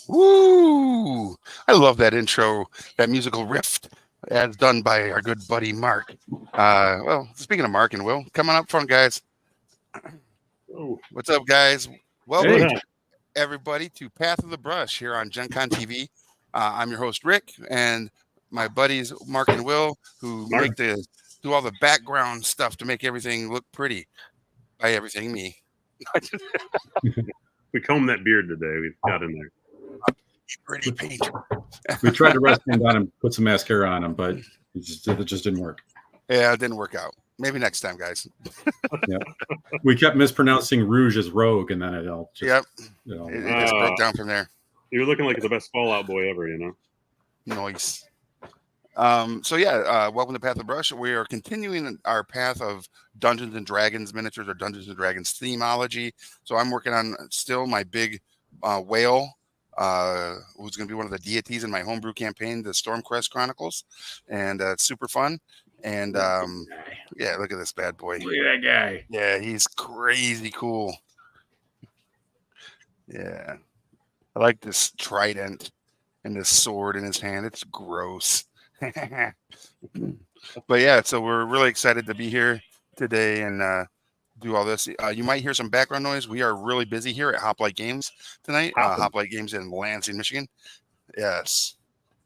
Woo! I love that intro, that musical riff, as done by our good buddy Mark. Well, speaking of Mark and Will, come on up front, guys. Oh, What's up, guys? Welcome, hey. everybody, to Path of the Brush here on Gen Con TV. I'm your host, Rick, and my buddies, Mark and Will, who Mark. do all the background stuff to make everything look pretty. By everything, me. We combed that beard today. We got in there. Pretty paint. We tried to rest him down and put some mascara on him, but it just didn't work. Yeah, it didn't work out. Maybe next time, guys. Yeah, we kept mispronouncing Rouge as Rogue, and then it all just, Yep. you know, It just broke down from there. You're looking like the best Fallout boy ever, you know? Nice. Welcome to Path of the Brush. We are continuing our path of Dungeons and Dragons miniatures or Dungeons and Dragons themology. So I'm working on still my big whale, who's going to be one of the deities in my homebrew campaign, the Stormcrest Chronicles, and it's super fun. And yeah, look at this bad boy. look at that guy. Yeah, he's crazy cool. Yeah, I like this trident and this sword in his hand. It's gross. But yeah, so we're really excited to be here today and do all this. You might hear some background noise. We are really busy here at Hoplite Games tonight. Hoplite Games in Lansing, Michigan. Yes.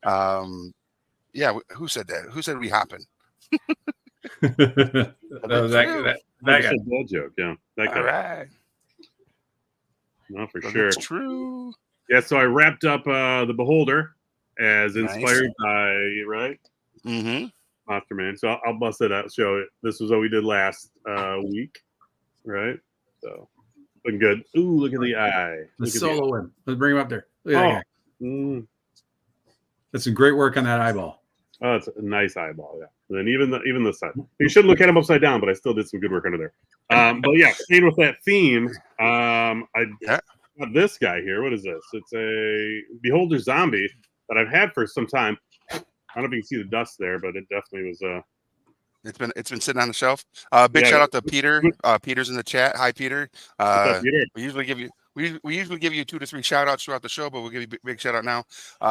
Yeah. Who said that? Who said we hopping? that was that guy. That joke, yeah. That guy. All right. No, for But sure. it's true. Yeah, so I wrapped up The Beholder as inspired by, right? Mm-hmm. Monster Man. So I'll bust it out, show it. This was what we did last week, right? So, looking good. Ooh, look at the eye. The Look at solo win. Let's bring him up there. Look at that guy. Mm. That's some great work on that eyeball. Oh, it's a nice eyeball, yeah. And then even the side. You should look at him upside down, but I still did some good work under there. But yeah, staying with that theme, I got this guy here. What is this? It's a Beholder zombie that I've had for some time. I don't know if you can see the dust there, but it definitely was. It's been sitting on the shelf. Big shout out to Peter. Peter's in the chat. Hi, Peter. Peter? We usually give you 2 to 3 shout outs throughout the show, but we'll give you a big shout out now.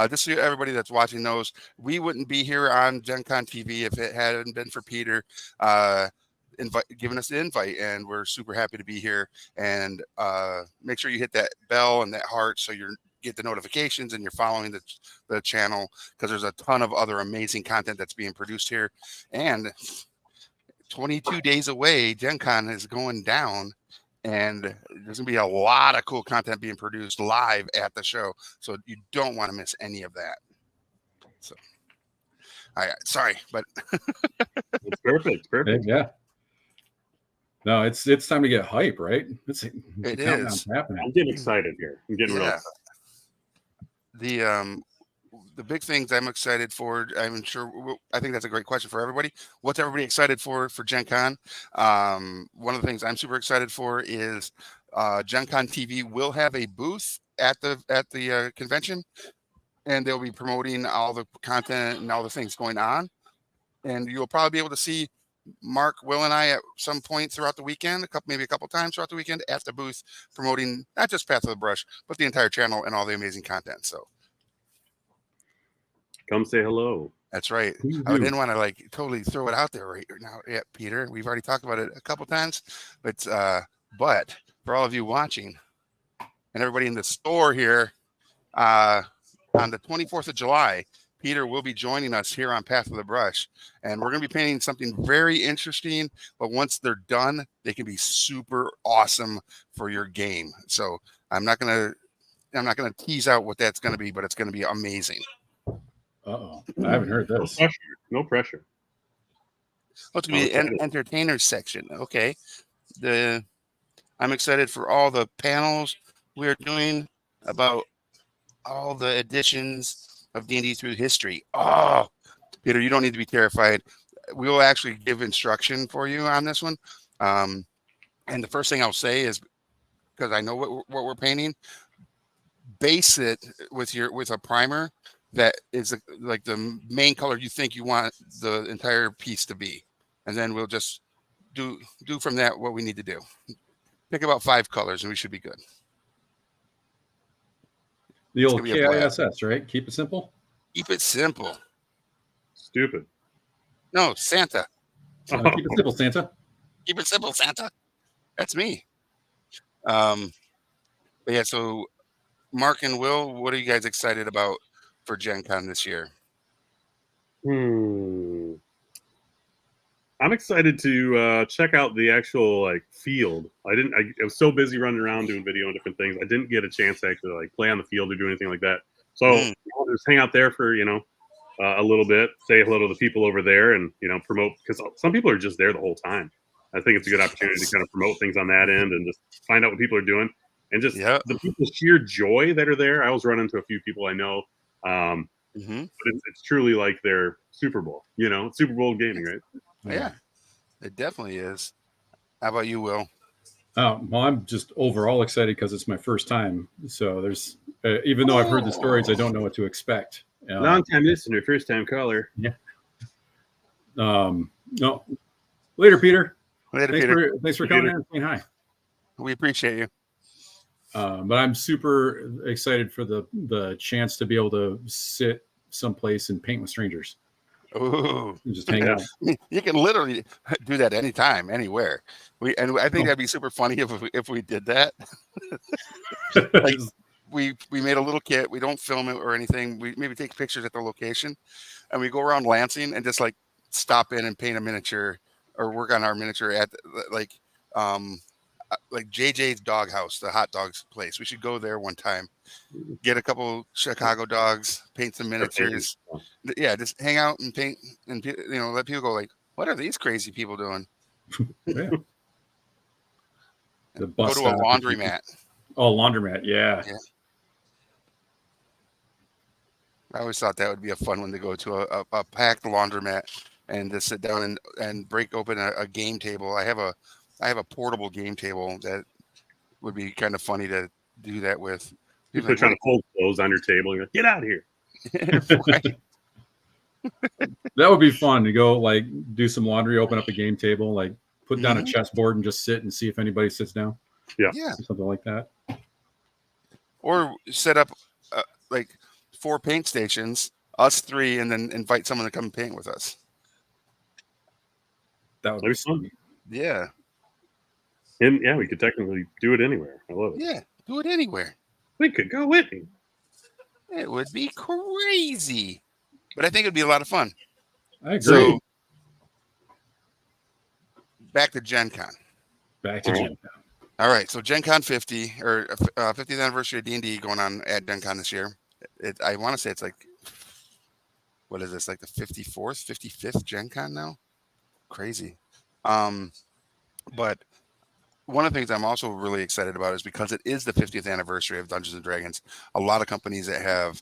Just so everybody that's watching knows, we wouldn't be here on Gen Con TV if it hadn't been for Peter giving us the invite, and we're super happy to be here. And make sure you hit that bell and that heart so you get the notifications and you're following the channel, because there's a ton of other amazing content that's being produced here. And 22 days away, Gen Con is going down, and there's going to be a lot of cool content being produced live at the show. So you don't want to miss any of that. So, all right, sorry, but It's perfect. Perfect. Yeah. No, it's time to get hype, right? It countdown's is. happening. I'm getting excited here. I'm getting real excited. The big things I'm excited for, I think that's a great question for everybody. What's everybody excited for Gen Con? One of the things I'm super excited for is Gen Con TV will have a booth at the convention, and they'll be promoting all the content and all the things going on. And you'll probably be able to see Mark, Will, and I at some point throughout the weekend, maybe a couple times throughout the weekend at the booth, promoting not just Path of the Brush, but the entire channel and all the amazing content. So come say hello. That's right. I didn't want to totally throw it out there right now. Yeah, Peter, we've already talked about it a couple times, but for all of you watching and everybody in the store here, on the 24th of July, Peter will be joining us here on Path of the Brush, and we're going to be painting something very interesting. But once they're done, they can be super awesome for your game. So I'm not going to tease out what that's going to be, but it's going to be amazing. Uh-oh. I haven't heard this. No pressure. Oh, it's going to be an entertainers section. Okay. I'm excited for all the panels we're doing about all the editions of D&D through history. Oh, Peter, you don't need to be terrified. We will actually give instruction for you on this one. And the first thing I'll say is, because I know what we're painting, base it with a primer that is like the main color you think you want the entire piece to be, and then we'll just do from that what we need to do. Pick about 5 colors and we should be good. The old gonna be a blast. KISS, right? Keep it simple. Keep it simple. Stupid. No, Santa. Keep it simple, Santa. Keep it simple, Santa. That's me. But yeah, so Mark and Will, what are you guys excited about for Gen Con this year? I'm excited to check out the actual like field. I was so busy running around doing video and different things. I didn't get a chance to actually like play on the field or do anything like that. So I'll just hang out there for a little bit, say hello to the people over there, and promote, because some people are just there the whole time. I think it's a good opportunity to kind of promote things on that end and just find out what people are doing, and just the people's sheer joy that are there. I always run into a few people I know. But it's truly like their Super Bowl, it's Super Bowl gaming, right? Yeah, it definitely is. How about you, Will? Well, I'm just overall excited because it's my first time. So there's, even though I've heard the stories, I don't know what to expect. Long time listener, first time caller. Yeah. No. Later, Peter. Later, Peter. Thanks for coming in and saying hi. We appreciate you. But I'm super excited for the chance to be able to sit someplace and paint with strangers. Ooh. And just hang out. You can literally do that anytime, anywhere. I think that'd be super funny if we did that. Like, we made a little kit. We don't film it or anything. We maybe take pictures at the location, and we go around Lansing and just like stop in and paint a miniature or work on our miniature at like JJ's Doghouse, the hot dogs place. We should go there one time, get a couple Chicago dogs, paint some miniatures. Yeah, just hang out and paint, and let people go like, "What are these crazy people doing?" Yeah. Go to a laundromat. Oh, laundromat, yeah. I always thought that would be a fun one to go to, a packed laundromat and just sit down and break open a game table. I have a portable game table that would be kind of funny to do that with. People are trying to fold clothes on your table. You're like, get out of here. That would be fun to go like do some laundry, open up a game table, like put down a chessboard and just sit and see if anybody sits down. Yeah. Something like that. Or set up like 4 paint stations, us 3, and then invite someone to come and paint with us. That would be fun. Yeah. And yeah, we could technically do it anywhere. I love it. Yeah, do it anywhere. We could go with me. It would be crazy, but I think it'd be a lot of fun. I agree. So, back to Gen Con. Back to Gen Con. All right, so Gen Con 50 or 50th anniversary of D&D going on at Gen Con this year. I want to say it's like, what is this? Like the 54th, 55th Gen Con now? Crazy. But one of the things I'm also really excited about is because it is the 50th anniversary of Dungeons and Dragons. A lot of companies that have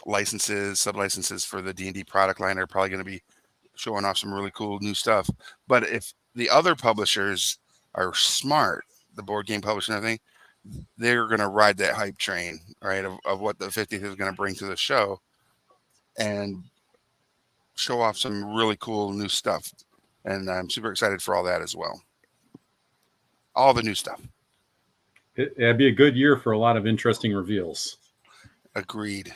licenses, sub-licenses for the D&D product line are probably going to be showing off some really cool new stuff. But if the other publishers are smart, the board game publishers and everything, they're going to ride that hype train, right, of what the 50th is going to bring to the show and show off some really cool new stuff. And I'm super excited for all that as well. All the new stuff. It'd be a good year for a lot of interesting reveals. Agreed.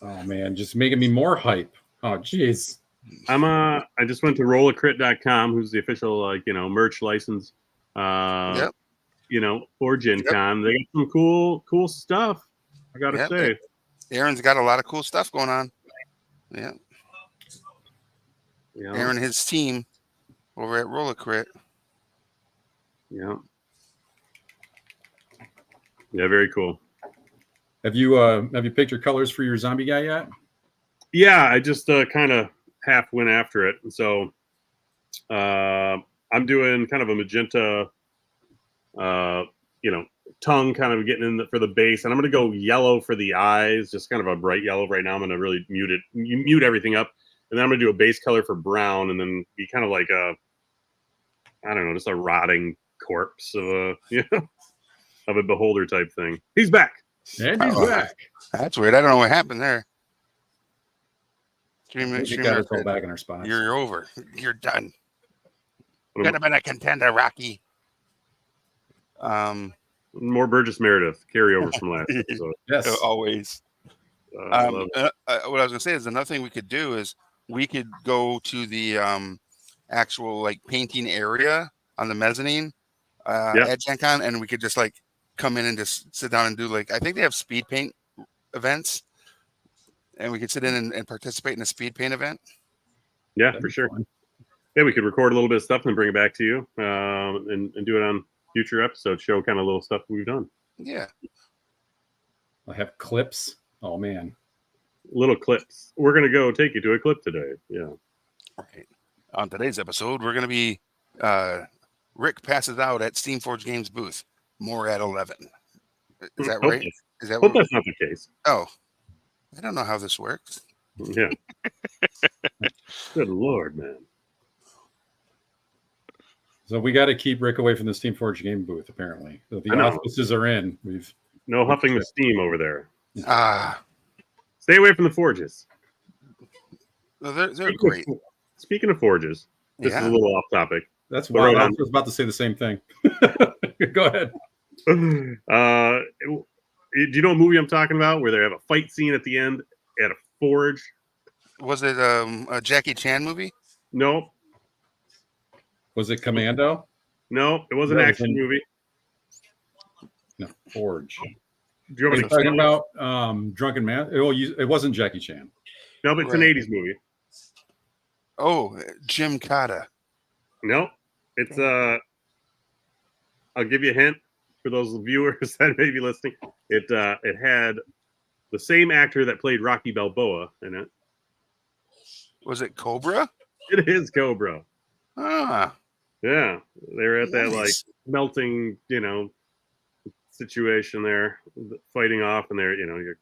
Oh man, just making me more hype. Oh geez. I just went to rollacrit.com, who's the official merch license for Gen Con. They got some cool stuff, I gotta say. Aaron's got a lot of cool stuff going on. Yeah. Aaron and his team over at Rollacrit. Yeah, very cool. Have you picked your colors for your zombie guy yet? Yeah, I just kind of half went after it. So I'm doing kind of a magenta, tongue kind of getting in for the base. And I'm going to go yellow for the eyes, just kind of a bright yellow right now. I'm going to really mute everything up. And then I'm going to do a base color for brown and then be kind of like just a rotting corpse of a beholder type thing. He's back. And he's back. That's weird. I don't know what happened there. We got us all back in our spots. You're over. You're done. Could have been a contender, Rocky. More Burgess Meredith carryover from last episode. Yes. Always. I love it. What I was gonna say is another thing we could do is we could go to the actual like painting area on the mezzanine at Gen Con, and we could just like come in and just sit down and do like I think they have speed paint events, and we could sit in and participate in a speed paint event. Yeah, That'd for be sure. fun. Yeah, we could record a little bit of stuff and bring it back to you, and do it on future episodes. Show kind of little stuff we've done. Yeah. I have clips. Oh man. Little clips. We're gonna go take you to a clip today. Yeah. Right. On today's episode, we're gonna be Rick passes out at Steamforge Games booth. More at 11. Is that right? Is that Hope what? that's not the case. Oh, I don't know how this works. Yeah. Good Lord, man. So we got to keep Rick away from the Steamforge game booth. Apparently, so the I know. auspices are in. We've No huffing the steam over there. Stay away from the forges. They're great. Speaking of forges, this is a Yeah. little off topic. that's But why right I on. was about to say the same thing. Go ahead. Do you know what movie I'm talking about? Where they have a fight scene at the end at a forge? Was it a Jackie Chan movie? Nope. Was it Commando? No, it was an No, it was action in- movie. No, Forge. Do you Are want you me to talking about Drunken Man? It wasn't Jackie Chan. No, but it's an Right. 80s movie. Oh, Jim Cotta. No, it's I'll give you a hint for those viewers that may be listening. It had the same actor that played Rocky Balboa in it. Was it Cobra? It is Cobra. Ah, Yeah, they're at that like nice. melting, situation there, fighting off, and there, you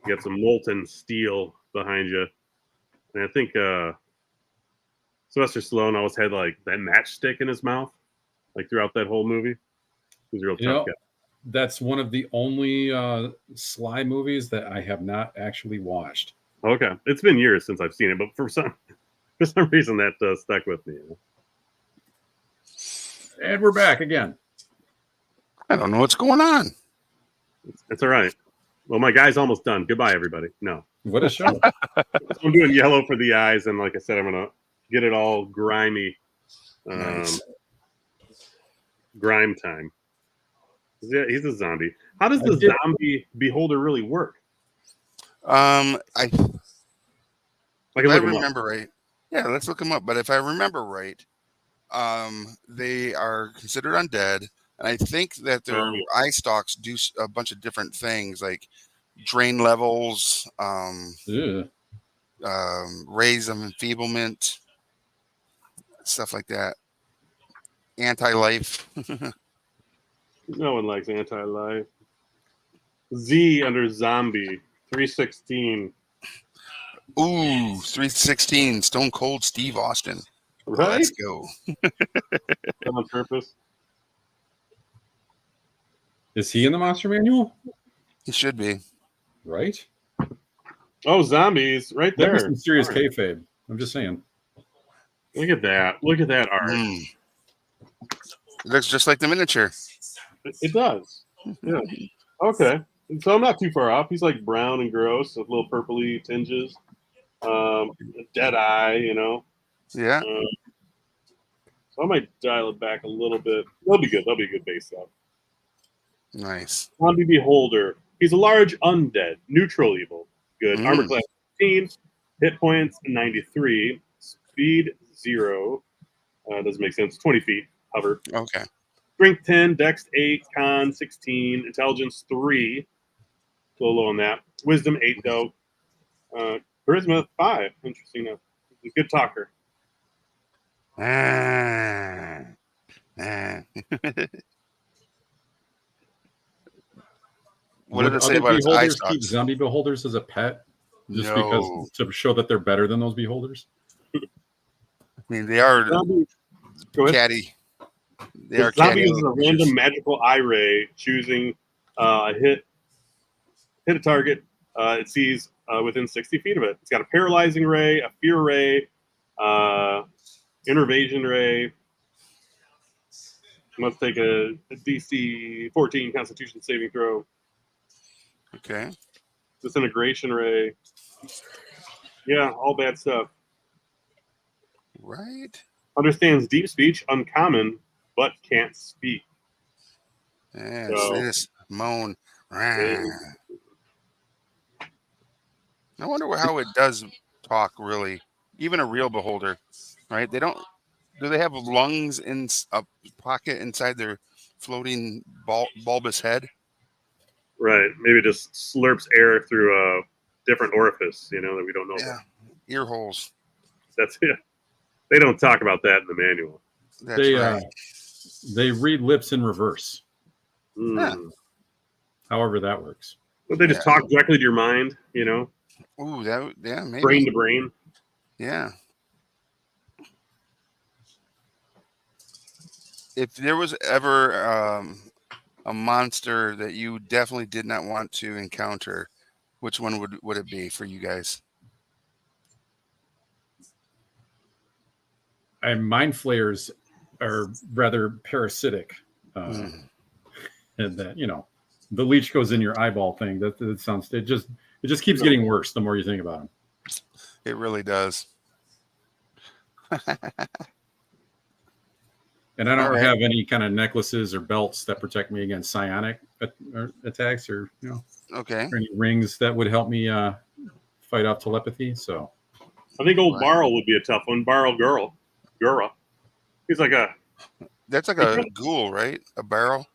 got some molten steel behind you, and I think Sylvester Stallone always had like that matchstick in his mouth, like throughout that whole movie. He's a real tough guy. That's one of the only Sly movies that I have not actually watched. Okay, it's been years since I've seen it, but for some reason that stuck with me. And we're back again. I don't know what's going on. It's all right. Well, my guy's almost done. Goodbye, everybody. No, What a show. I'm doing yellow for the eyes, and like I said, I'm gonna get it all grimy. Nice. Grime time. Yeah, he's a zombie. How does I the did- zombie beholder really work? I I if can I look him up. remember right. Yeah, let's look them up. But if I remember right, they are considered undead, and I think that their Oh, yeah. eye stalks do a bunch of different things, like drain levels, Ugh. raise of enfeeblement, stuff like that. Anti-life. No one likes anti-life. Z under zombie 316. Ooh, 316, Stone Cold Steve Austin. Right? Let's go. On purpose. Is he in the Monster Manual? He should be. Right? Oh, zombies! Right That'd be there. some serious Sorry. kayfabe. I'm just saying. Look at that! Look at that art. Mm. It looks just like the miniature. It does. Yeah. Okay. So I'm not too far off. He's like brown and gross with little purpley tinges. Dead eye, Yeah. So I might dial it back a little bit. That'll be good. That'll be a good base up. Nice. Zombie Beholder. He's a large undead, neutral evil. Good. Mm. Armor class 15, hit points 93, speed 0. Doesn't make sense. 20 feet, hover. Okay. Strength 10, Dex 8, Con 16, Intelligence 3. A little low on that. Wisdom 8, though. Charisma 5. Interesting enough. He's a good talker. Ah. Ah. What did it say other about its eye beholders keep stalks? zombie beholders as a pet? Just No. because to show that they're better than those beholders? I mean, they are Zombie, go ahead. catty. They The are zombie catty. uses a random magical eye ray, choosing a hit a target it sees within 60 feet of it. It's got a paralyzing ray, a fear ray, innervation ray. Must take a DC 14 Constitution saving throw. Okay. Disintegration ray. Yeah, all bad stuff. Right. Understands deep speech, uncommon, but can't speak. Yeah, So- this moan. Yeah. I wonder how it does talk, really. Even a real beholder, right? They don't. Do they have lungs in a pocket inside their floating bulbous head? Right. Maybe it just slurps air through a different orifice, that we don't know Yeah, about. ear holes. That's it. They don't talk about that in the manual. That's They right. they read lips in reverse. Yeah. However that works. But they just talk directly to your mind, Ooh, yeah, maybe. brain to brain. Yeah. If there was ever a monster that you definitely did not want to encounter, which one would it be for you guys? And mind flayers are rather parasitic. And that, the leech goes in your eyeball thing. That sounds, it just keeps getting worse the more you think about them. It really does. And I don't All right. have any kind of necklaces or belts that protect me against psionic attacks or, Okay. or any rings that would help me fight off telepathy. So I think old Right. Barl would be a tough one. Barl Gura. He's like That's like a ghoul, right? A barrel.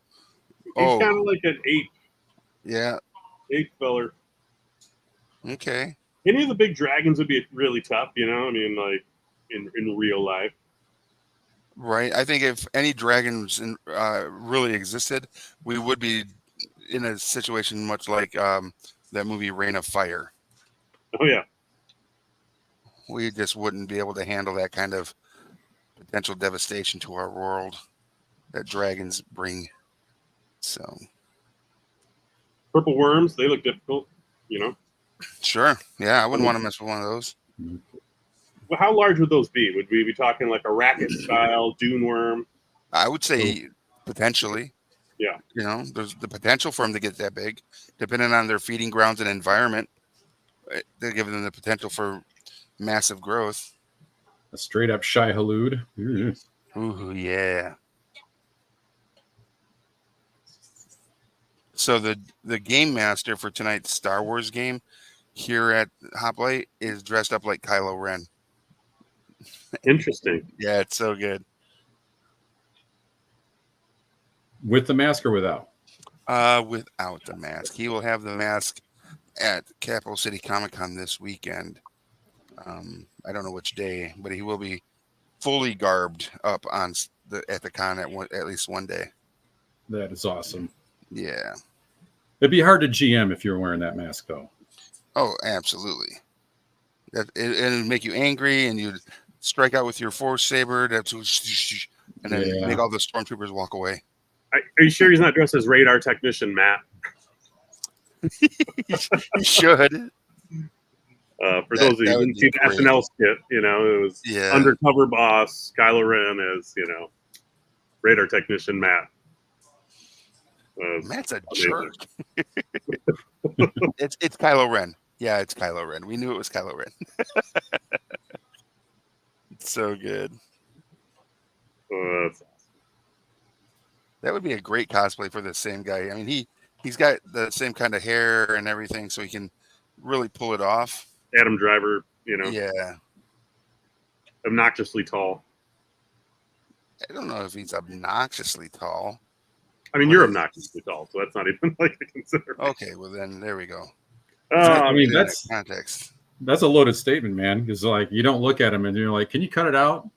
he's Oh. kind of like an Yeah. eight feller. Okay. Any of the big dragons would be really tough, I mean, like in real life. Right. I think if any dragons really existed, we would be in a situation much like that movie Reign of Fire. Oh yeah. We just wouldn't be able to handle that kind of potential devastation to our world that dragons bring. So, Purple worms, they look difficult, sure. Yeah, I wouldn't want to mess with one of those. Well, how large would those be? Would we be talking like a racket style dune worm? I would say potentially. Yeah. There's the potential for them to get that big, depending on their feeding grounds and environment. They're giving them the potential for massive growth. a straight up Shai Halud. Ooh, yeah. So the game master for tonight's Star Wars game here at Hoplite is dressed up like Kylo Ren. Interesting. Yeah, it's so good. With the mask or without? Without the mask. He will have the mask at Capital City Comic Con this weekend. I don't know which day, but he will be fully garbed up at the con at least one day. That is awesome. Yeah. It'd be hard to GM if you're wearing that mask, though. Oh, absolutely. It'd make you angry, and you'd strike out with your force saber, and then make all the stormtroopers walk away. Are you sure he's not dressed as radar technician Matt? You should. For those of you who didn't see the SNL skit, it was undercover boss Kylo Ren as radar technician Matt. Matt's a jerk. It's Kylo Ren. Yeah, it's Kylo Ren. We knew it was Kylo Ren. It's so good. That's awesome. That would be a great cosplay for the same guy. I mean, he's got the same kind of hair and everything, so he can really pull it off. Adam Driver, Yeah. obnoxiously tall. I don't know if he's obnoxiously tall. I mean, you're obnoxiously tall, so that's not even like a consideration. Okay, well then there we go. I mean, In that that's context, a loaded statement, man. Because you don't look at him and you're like, can you cut it out?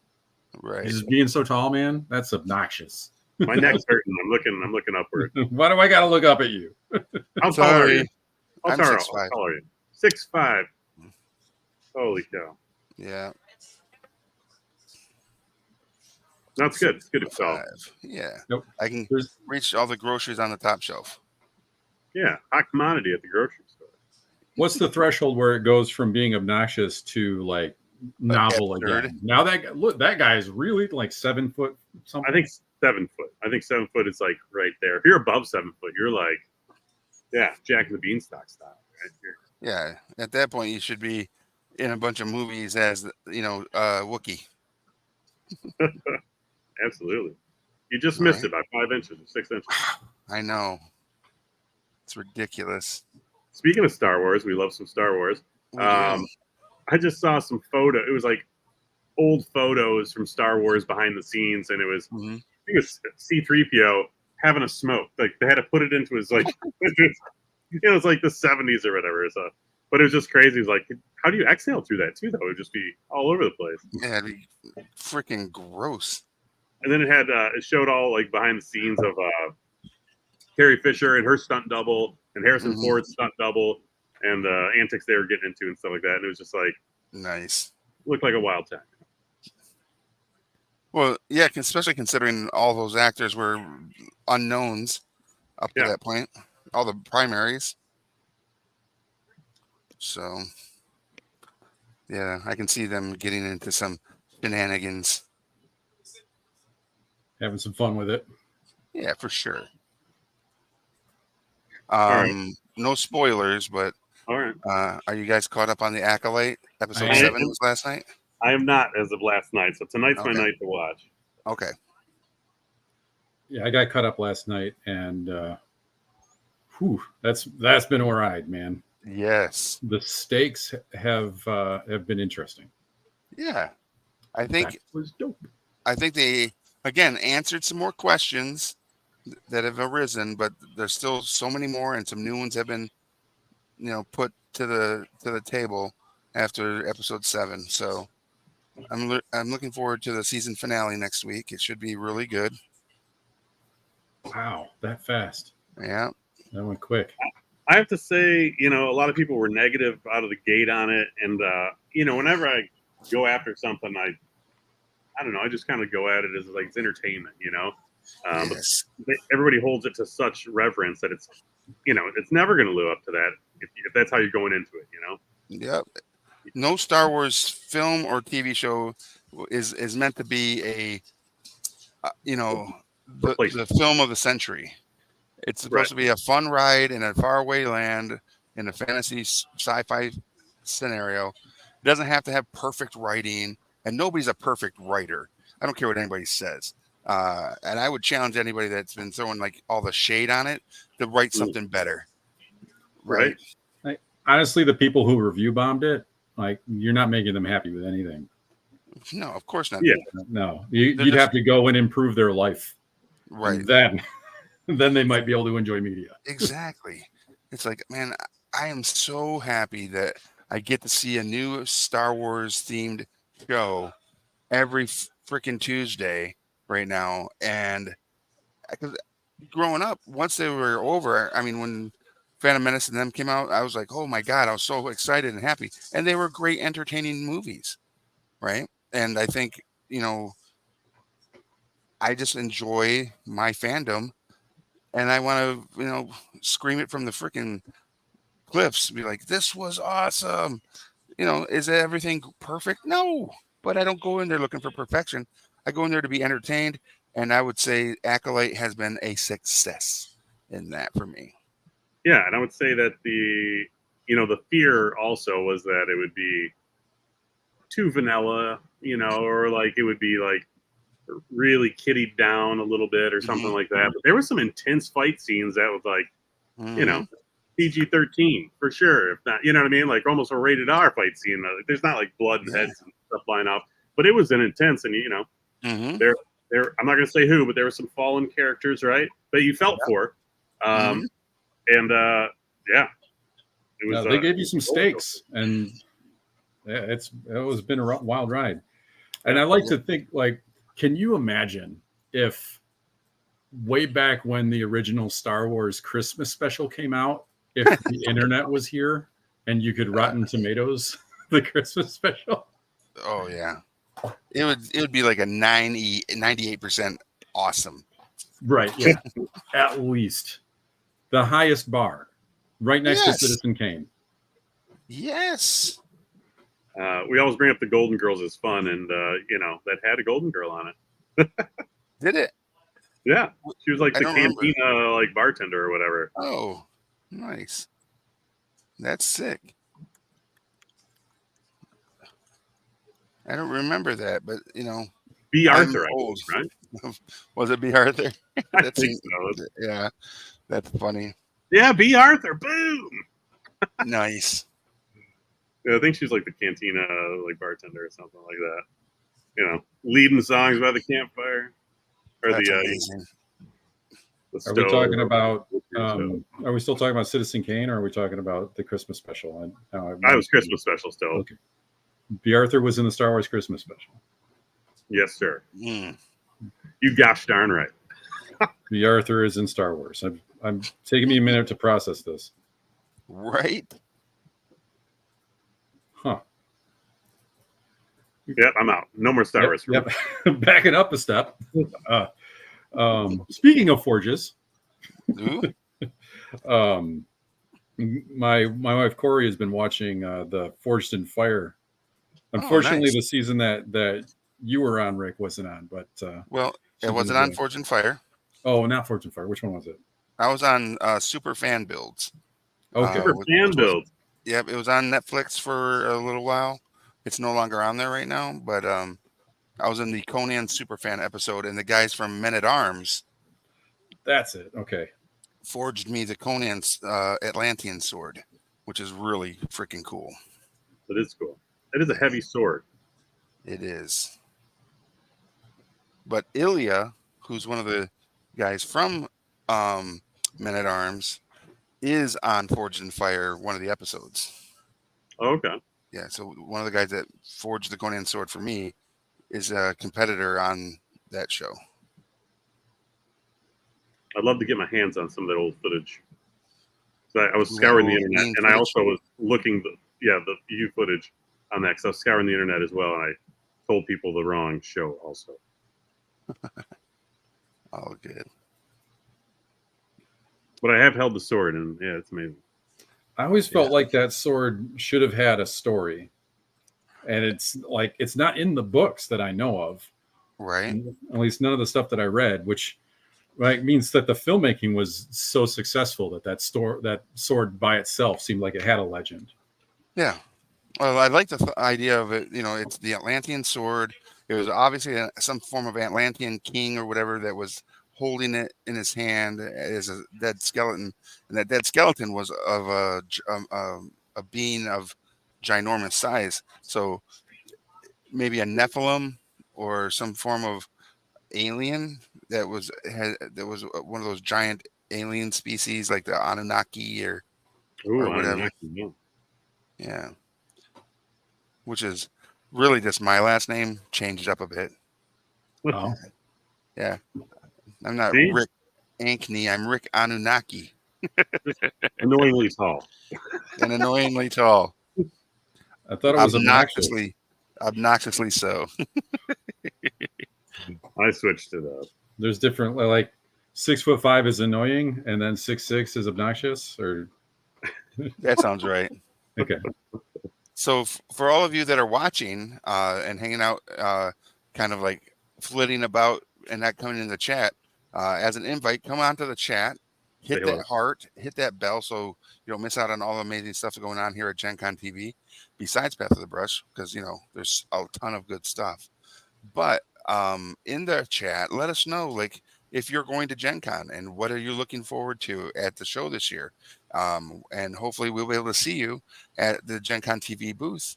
right? He's just being so tall, man. That's obnoxious. My neck's hurting. I'm looking upward. Why do I got to look up at you? How tall are you? How I'm tall 6'5". are you? 6'5". Holy cow! Yeah. That's good. It's good to tell. 5. Yeah. Nope. I can There's- reach all the groceries on the top shelf. Yeah, hot commodity at the grocery store. What's the threshold where it goes from being obnoxious to like novel absurd? again? Now that guy is really like 7 foot something. I think 7 foot. I think 7 foot is like right there. If you're above 7 foot, you're like, yeah, Jack and the Beanstalk style. Right here. Yeah, at that point you should be in a bunch of movies as Wookiee. Absolutely. You just Right. missed it by 5 inches or 6 inches. I know. It's ridiculous. Speaking of Star Wars, we love some Star Wars. We do. I just saw some photo. It was like old photos from Star Wars behind the scenes, and it was Mhm. I think it was C-3PO having a smoke. Like they had to put it into his like it's like the 70s or whatever. So, but it was just crazy. It's like, how do you exhale through that too? Though it would just be all over the place. Yeah, it'd be freaking gross. And then it showed all like behind the scenes of Carrie Fisher and her stunt double and Harrison Mhm. Ford's stunt double and antics they were getting into and stuff like that. And it was just like Nice. looked like a wild time. Well, yeah, especially considering all those actors were unknowns up to Yeah. that point, all the primaries. So, yeah, I can see them getting into some shenanigans. Having some fun with it. Yeah, for sure. right. No spoilers, but All right. are you guys caught up on the Acolyte? Episode I 7 am. was last night. I am not as of last night, so tonight's my Okay. night to watch. Okay. Yeah, I got cut up last night, and that's been a ride, man. Yes. The stakes have been interesting. Yeah. I think That was dope. they again answered some more questions that have arisen, but there's still so many more, and some new ones have been, put to the table after episode 7. So I'm looking forward to the season finale next week. It should be really good. Wow, that fast. Yeah. That went quick. I have to say, a lot of people were negative out of the gate on it, and whenever I go after something, I don't know, I just kind of go at it as like it's entertainment, Yes. But everybody holds it to such reverence that it's never going to live up to that if that's how you're going into it, Yep. No Star Wars film or TV show is meant to be a the film of the century. It's supposed to be a fun ride in a faraway land in a fantasy sci-fi scenario. It doesn't have to have perfect writing, and nobody's a perfect writer. I don't care what anybody says. And I would challenge anybody that's been throwing like all the shade on it to write something better. Right. Honestly, the people who review bombed it, like, you're not making them happy with anything. No, of course not. Yeah. No, you'd have to go and improve their life. Right. And then they might be able to enjoy media. Exactly. It's like, man, I am so happy that I get to see a new Star Wars themed show every freaking Tuesday right now. And because growing up, once they were over, I mean, when Phantom Menace and them came out, I was like, oh my God, I was so excited and happy. And they were great, entertaining movies. Right. And I think, I just enjoy my fandom, and I want to, scream it from the freaking cliffs, be like, this was awesome. Is everything perfect? No, but I don't go in there looking for perfection. I go in there to be entertained, and I would say Acolyte has been a success in that for me. Yeah, and I would say that the fear also was that it would be too vanilla, or like it would be like really kiddied down a little bit or something like that. But there were some intense fight scenes that was like, PG-13 for sure. If not, you know what I mean? Like almost a rated R fight scene. There's not like blood and heads and stuff flying off, but it was an intense, and there. I'm not going to say who, but there were some fallen characters, right? That you felt for, and yeah, it was. They gave you some stakes, and it was been a wild ride. And I like to think, like, can you imagine if way back when the original Star Wars Christmas special came out, if the internet was here and you could Rotten Tomatoes the Christmas special? Oh yeah, it would be like a 98% awesome. Right. Yeah. At least the highest bar, right next to Citizen Kane. Yes. We always bring up the Golden Girls as fun, and that had a Golden Girl on it. Did it? Yeah, she was like I the don't remember. cantina like bartender or whatever. Oh, nice. That's sick. I don't remember that, but B. I'm Arthur, I old. guess, right? Was it B. Arthur? I That's think so. yeah, that's funny. Yeah, B. Arthur. Boom. Nice. Yeah, I think she's like the cantina like bartender or something like that. Leading songs by the campfire or That's the amazing. the Are we stove. talking about? Stove. Are we still talking about Citizen Kane, or are we talking about the Christmas special? I was Christmas special still. Okay. B. Arthur was in the Star Wars Christmas special. Yes, sir. Mm. You gosh darn right. B. Arthur is in Star Wars. I'm taking me a minute to process this. Right? Huh. Yep, I'm out. No more Star Wars. Yep. Backing up a step. Speaking of forges, Ooh. my wife Corey has been watching the Forged in Fire. Unfortunately, nice. the season that you were on, Rick, wasn't on. But Well, she's it wasn't been on enjoying- Forge and Fire. Oh, not Forged in Fire. Which one was it? I was on Super Fan Builds. Okay. For fan build. Yep, it was on Netflix for a little while. It's no longer on there right now, but I was in the Conan Superfan episode, and the guys from Men at Arms That's it. Okay. forged me the Conan's Atlantean sword, which is really freaking cool. That is cool. It is a heavy sword. It is. But Ilya, who's one of the guys from Men at Arms, is on Forged in Fire, one of the episodes. Oh, okay. Yeah, so one of the guys that forged the Conan sword for me is a competitor on that show. I'd love to get my hands on some of that old footage. So I was scouring the old internet, game and I footage? also was looking the view footage on that because I was scouring the internet as well, and I told people the wrong show also. Oh, good. But I have held the sword, and yeah, it's amazing. I always felt like that sword should have had a story, and it's not in the books that I know of. Right. At least none of the stuff that I read, which means that the filmmaking was so successful that sword by itself seemed like it had a legend. Yeah. Well, I like the idea of it. It's the Atlantean sword. It was obviously some form of Atlantean king or whatever that was holding it in his hand as a dead skeleton, and that dead skeleton was of a being of ginormous size. So maybe a Nephilim or some form of alien that was one of those giant alien species like the Anunnaki or whatever. Yeah. Which is really just my last name changed up a bit. Oh. Yeah. I'm not See? Rick Ankney. I'm Rick Anunnaki. Annoyingly tall. And annoyingly tall. I thought it was obnoxiously so. I switched it up. There's different, like 6'5" is annoying, and then 6'6" is obnoxious, or That sounds right. okay. So for all of you that are watching and hanging out, kind of like flitting about and not coming in the chat, as an invite, come onto the chat, hit that heart, hit that bell so you don't miss out on all the amazing stuff going on here at Gen Con TV, besides Path of the Brush, because, there's a ton of good stuff. But in the chat, let us know, like, if you're going to Gen Con and what are you looking forward to at the show this year. And hopefully we'll be able to see you at the Gen Con TV booth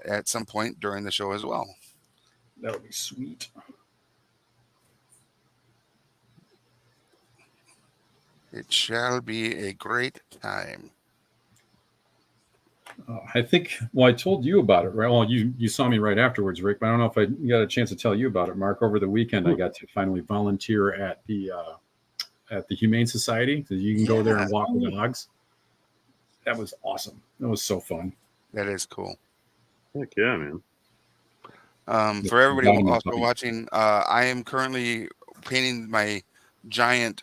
at some point during the show as well. That would be sweet. It shall be a great time. I think, I told you about it, right? Well, you saw me right afterwards, Rick, but I don't know if I got a chance to tell you about it, Mark. Over the weekend, I got to finally volunteer at the Humane Society. So you can go there and walk the dogs. That was awesome. That was so fun. That is cool. Heck yeah, man. For everybody also watching, I am currently painting my giant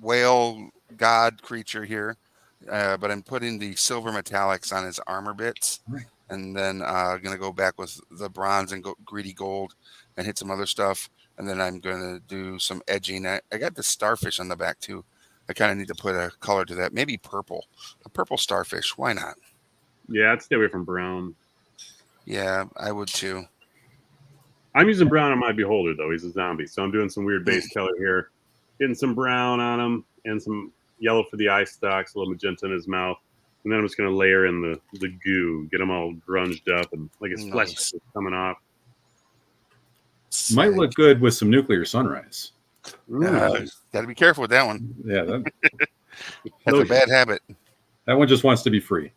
whale god creature here, but I'm putting the silver metallics on his armor bits, and then gonna go back with the bronze and greedy gold and hit some other stuff. and then I'm going to do some edging. I got the starfish on the back too. I kind of need to put a color to that. Maybe purple. A purple starfish. Why not? Yeah, I'd stay away from brown. Yeah, I would too. I'm using brown on my beholder though. He's a zombie, so I'm doing some weird base color here, getting some brown on him and some yellow for the eye stalks, a little magenta in his mouth, and then I'm just gonna layer in the goo, get him all grunged up and like his flesh Nice. is coming off. Might look good with some nuclear sunrise. Got to be careful with that one. Yeah, That's a bad habit. that one just wants to be free.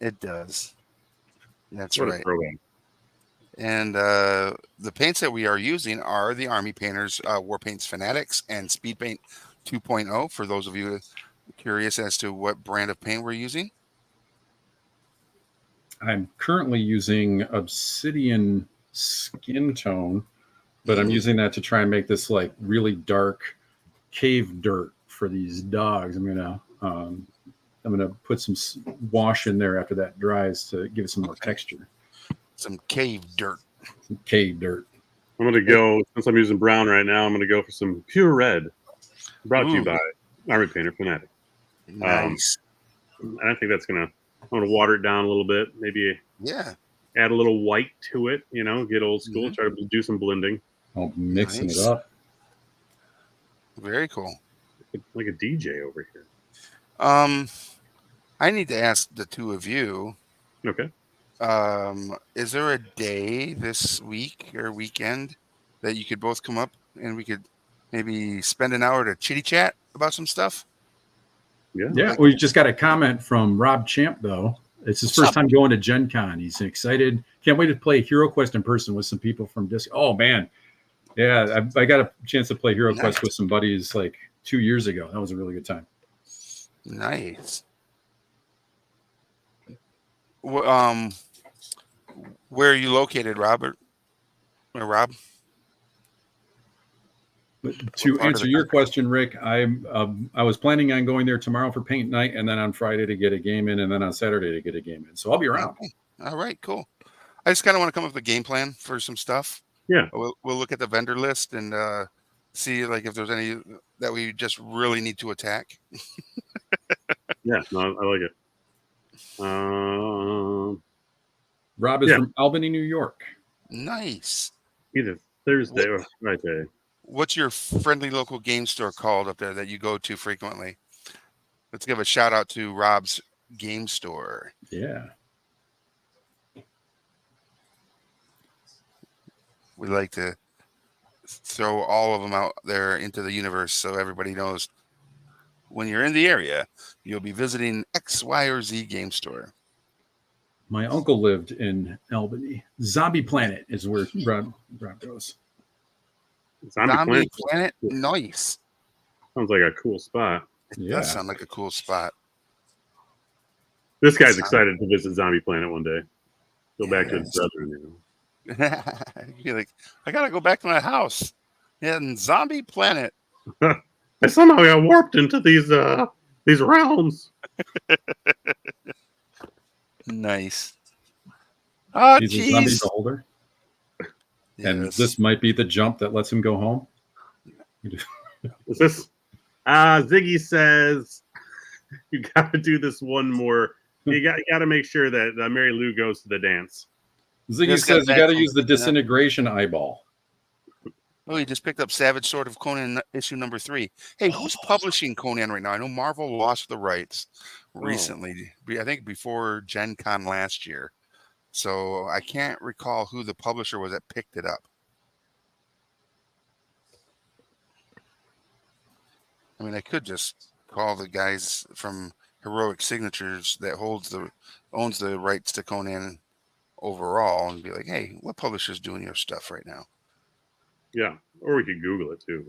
It does. That's What a right. throwback. And the paints that we are using are the Army Painters War Paints Fanatics and Speed Paint 2.0. For those of you curious as to what brand of paint we're using, I'm currently using Obsidian Skin Tone, but I'm using that to try and make this like really dark cave dirt for these dogs. I'm gonna put some wash in there after that dries to give it some more texture. some cave dirt. Some cave dirt. I'm gonna go since I'm using brown right now. I'm gonna go for some pure red. Brought to you Ooh. by Army Painter Fanatic. Nice. And I think that's gonna. I'm gonna water it down a little bit. Maybe Yeah. add a little white to it. You know, get old school. Mhm. Try to do some blending, Oh, mixing Nice. it up. Very cool. like a DJ over here. I need to ask the two of you. Okay. Is there a day this week or weekend that you could both come up and we could maybe spend an hour to chitty chat about some stuff? Yeah. Yeah, we just got a comment from Rob Champ though. It's his What's first up? time going to Gen Con. He's excited. Can't wait to play Hero Quest in person with some people from Disc. Oh man, yeah, I got a chance to play Hero Nice. Quest with some buddies like 2 years ago. That was a really good time. Nice. Where are you located, Robert? Or Rob? But to What part of answer the your country? question, Rick, I was planning on going there tomorrow for paint night, and then on Friday to get a game in, and then on Saturday to get a game in. So I'll be around. Okay. All right, cool. I just kind of want to come up with a game plan for some stuff. Yeah. We'll look at the vendor list and see like if there's any that we just really need to attack. Yeah. No, I like it. Rob is Yeah. from Albany, New York. Nice. Either Thursday or Friday. What's your friendly local game store called up there that you go to frequently? Let's give a shout out to Rob's game store. Yeah. We like to throw all of them out there into the universe so everybody knows when you're in the area, you'll be visiting X, Y, or Z game store. My uncle lived in Albany. Zombie Planet is where Rob goes. Zombie Planet Planet, nice. sounds like a cool spot. It Yeah. does sound like a cool spot. This guy's Zombie- excited to visit Zombie Planet one day. Go back to his Yes. brethren. You know. You're like, I gotta go back to my house. Yeah, in Zombie Planet. I somehow got warped into these realms. Nice. Oh, He's a zombie jeez. beholder. And Yes. this might be the jump that lets him go home. Is this? Ziggy says you got to do this one more. You got to make sure that Mary Lou goes to the dance. Ziggy Just got says you back got to from- use the disintegration eyeball. Oh, he just picked up Savage Sword of Conan issue number 3. Hey, who's publishing Conan right now? I know Marvel lost the rights recently. I think before Gen Con last year. So I can't recall who the publisher was that picked it up. I mean, I could just call the guys from Heroic Signatures that owns the rights to Conan overall and be like, hey, what publisher's doing your stuff right now? Yeah, or we could Google it too.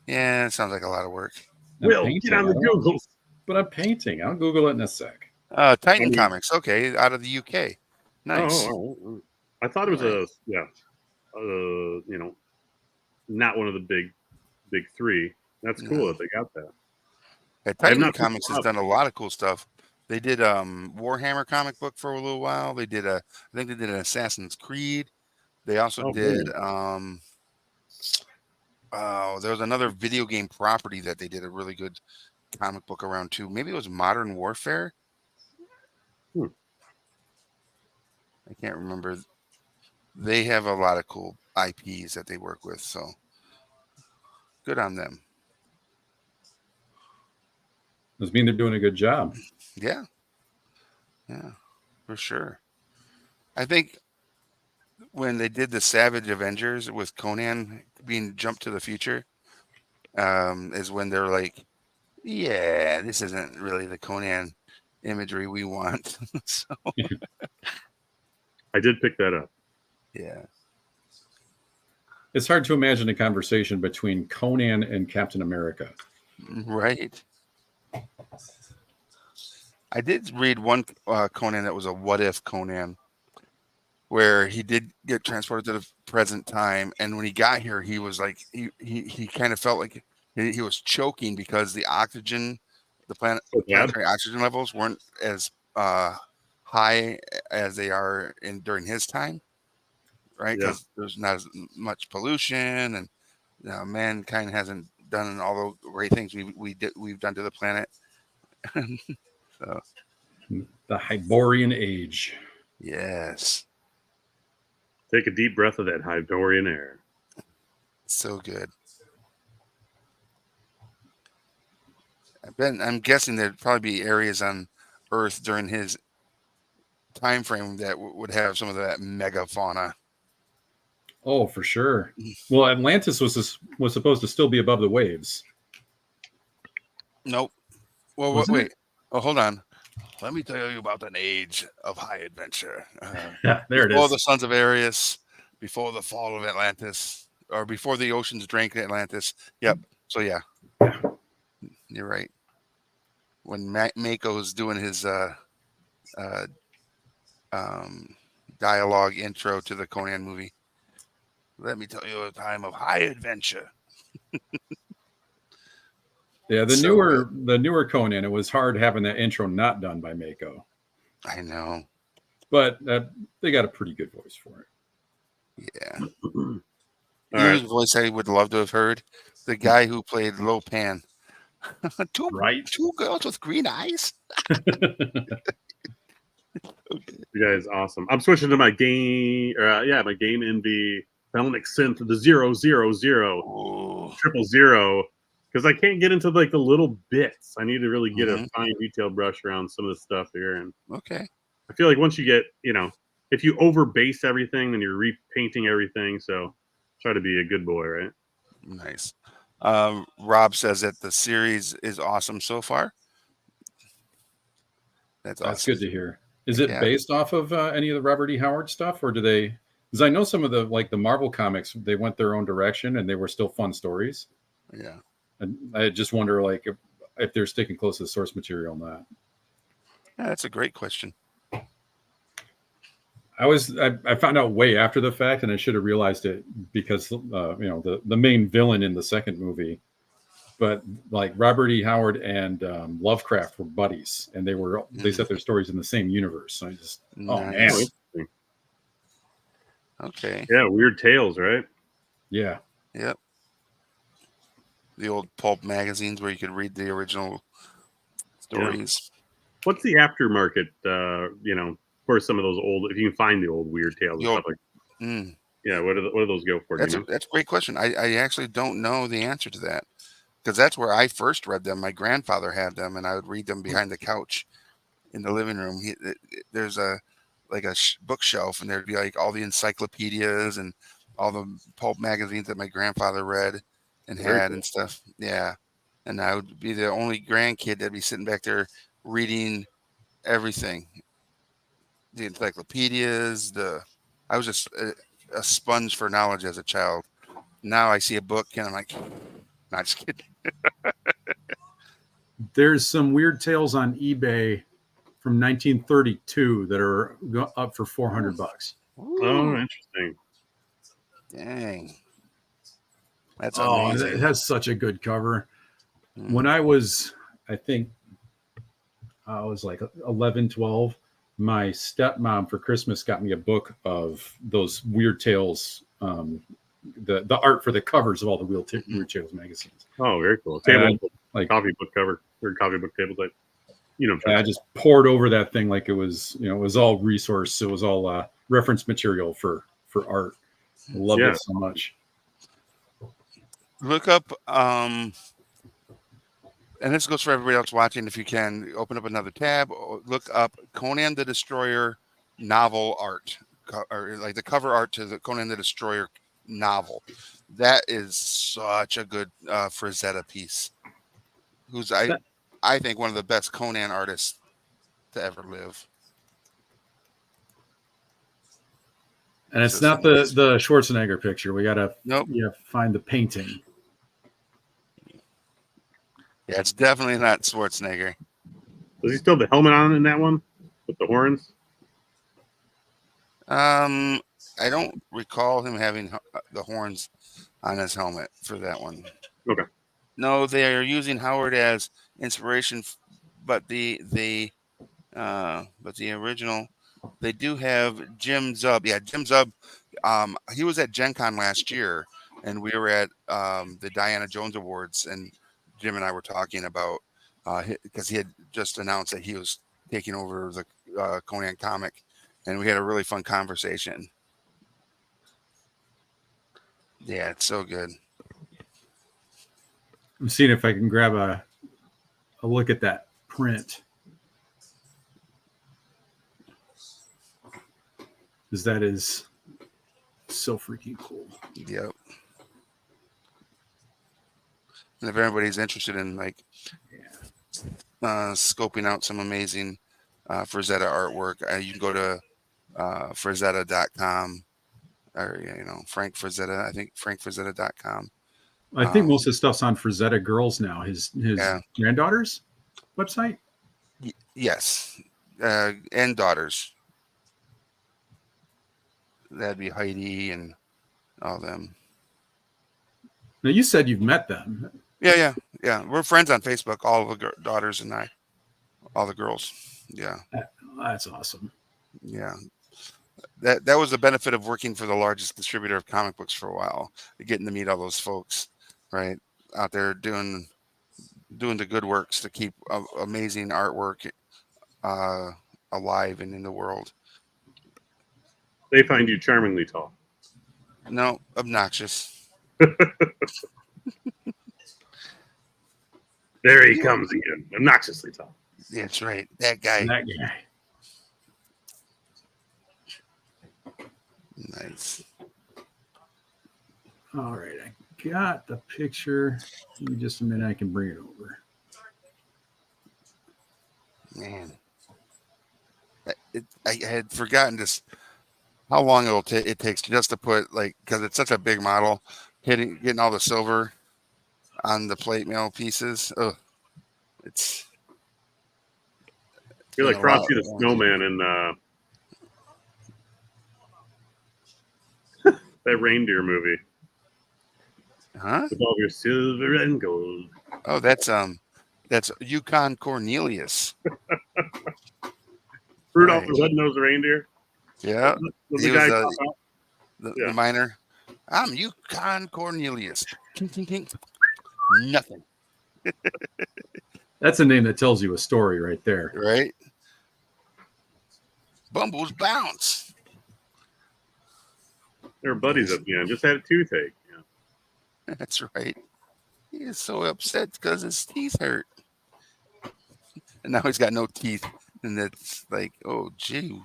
Yeah, it sounds like a lot of work. I'm Will, painting. get on the I don't- Google. But I'm painting. I'll Google it in a sec. Titan I mean- Comics, okay, out of the UK. Nice. Oh. I thought it was not one of the big three. That's cool No. that they got that. Yeah, I've Titan not Comics picked has them done a lot of cool stuff. They did Warhammer comic book for a little while. I think they did an Assassin's Creed. They also Oh, did there was another video game property that they did a really good comic book around too. Maybe it was Modern Warfare. Hmm. I can't remember. They have a lot of cool IPs that they work with, so good on them. Does mean they're doing a good job. Yeah, for sure. I think when they did the Savage Avengers with Conan being jumped to the future, is when they're like, yeah, this isn't really the Conan imagery we want. So I did pick that up. yeah. It's hard to imagine a conversation between Conan and Captain America. Right. I did read one Conan that was a what if Conan, where he did get transported to the present time, and when he got here, he was like he kind of felt like he was choking because the oxygen, planetary oxygen levels weren't as high as they are during his time, right? Yeah. Because there's not as much pollution, and mankind hasn't done all the great things we've done to the planet. So The Hyborian Age. yes, Take a deep breath of that Hyborian air. so good. I'm guessing there'd probably be areas on Earth during his time frame that would have some of that megafauna. Oh, for sure. Well, Atlantis was supposed to still be above the waves. Nope. Well, Wasn't wait. it? Oh, hold on. Let me tell you about an age of high adventure. Yeah, there it Before is. the Sons of Arius, before the fall of Atlantis, or before the oceans drank Atlantis. Yep. So yeah, you're right. When Mako's doing his dialogue intro to the Conan movie, let me tell you a time of high adventure. Yeah, the So newer Conan, it was hard having that intro not done by Mako. I know. But they got a pretty good voice for it. Yeah. All You know right. whose voice I would love to have heard? The guy who played Lopan. Right? Two girls with green eyes. You guys, awesome. I'm switching to my game. My game Envy Felonic Synth, the 000 Oh. 000, because I can't get into like the little bits. I need to really get a Mhm. fine detail brush around some of the stuff here, and Okay. I feel like once you get, if you over base everything, then you're repainting everything. So try to be a good boy, right? Nice. Rob says that the series is awesome so far. That's That's awesome. good to hear. Is it Yeah. based off of any of the Robert E. Howard stuff, or do they? Because I know some of the Marvel comics, they went their own direction, and they were still fun stories. Yeah. And I just wonder, like, if they're sticking close to the source material on that. Yeah, that's a great question. I found out way after the fact, and I should have realized it because the main villain in the second movie, but like Robert E. Howard and Lovecraft were buddies, and they set their stories in the same universe. So I just Nice. man, Okay. Yeah, Weird Tales, right? yeah, Yep. The old pulp magazines where you could read the original stories. What's the aftermarket? For some of those old, if you can find the old Weird Tales and The old- stuff like. Mm. Yeah, what do those go for? That's a great question. I actually don't know the answer to that, because that's where I first read them. My grandfather had them, and I would read them behind the couch in the living room. There's a bookshelf, and there'd be like all the encyclopedias and all the pulp magazines that my grandfather read and Very had cool. and stuff. Yeah, and I would be the only grandkid that'd be sitting back there reading everything, the encyclopedias. I was just a sponge for knowledge as a child. Now I see a book and I'm like, not just kidding. there's some Weird Tales on eBay from 1932 that are up for $400. Oh, interesting. Dang. That's Oh, amazing. it has such a good cover. Mm. When I was, I think I was like 11, 12, my stepmom for Christmas got me a book of those Weird Tales the art for the covers of all the Weird Tales magazines. Oh, very cool. Table, like coffee book cover or coffee book table type. You know, I just poured over that thing like it was, it was all resource. It was all reference material for art. I loved it so much. Look up, and this goes for everybody else watching. If you can, open up another tab. Look up Conan the Destroyer novel art, or like the cover art to the Conan the Destroyer novel. That is such a good Frazetta piece. Who's I think one of the best Conan artists to ever live. And it's not the Schwarzenegger picture. We gotta find the painting. Yeah, it's definitely not Schwarzenegger. Does he still have the helmet on in that one with the horns? I don't recall him having the horns on his helmet for that one. Okay. No, they are using Howard as inspiration, but the original, they do have Jim Zub. Yeah, Jim Zub. He was at Gen Con last year, and we were at the Diana Jones Awards, and Jim and I were talking about because he had just announced that he was taking over the Conan comic, and we had a really fun conversation. Yeah, it's so good. I'm seeing if I can grab a look at that print. Because that is so freaking cool. Yep. And if everybody's interested in scoping out some amazing Frazetta artwork, you can go to Frazetta.com or Frank Frazetta. I think frankfrazetta.com. I think most of the stuff's on Frazetta Girls now. His granddaughter's website. Yes, and daughters. That'd be Heidi and all them. Now you said you've met them. Yeah. We're friends on Facebook. All the daughters and I, all the girls. Yeah, that's awesome. Yeah, that was the benefit of working for the largest distributor of comic books for a while. Getting to meet all those folks, right out there doing the good works to keep amazing artwork alive and in the world. They find you charmingly tall. No, obnoxious. There he comes again, obnoxiously tall. That's right, that guy. Nice. All right, I got the picture. Give me just a minute. I can bring it over. Man, I had forgotten just how long it takes just to put because it's such a big model, getting all the silver on the plate mail pieces. Oh, it's. You're like Frosty the Snowman in that reindeer movie. Huh? With all your silver and gold. Oh, that's Yukon Cornelius. Rudolph the Red-Nosed Reindeer. Yeah. The guy the miner. I'm Yukon Cornelius. Nothing. That's a name that tells you a story right there. Right? Bumbles bounce. They were buddies at the end. Just had a toothache. Yeah. That's right. He is so upset because his teeth hurt. And now he's got no teeth. And that's like, oh, gee.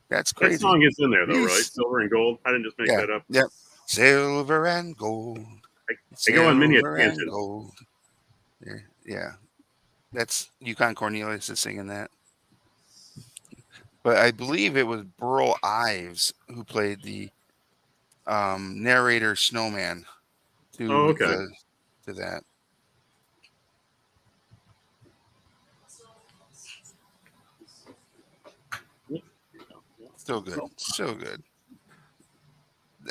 That's crazy. That song is in there, though, right? Silver and gold. I didn't just make that up. Yep. Silver and gold. I go on many tangents. Yeah. That's Yukon Cornelius is singing that. But I believe it was Burl Ives who played the narrator Snowman to that. So good. So good.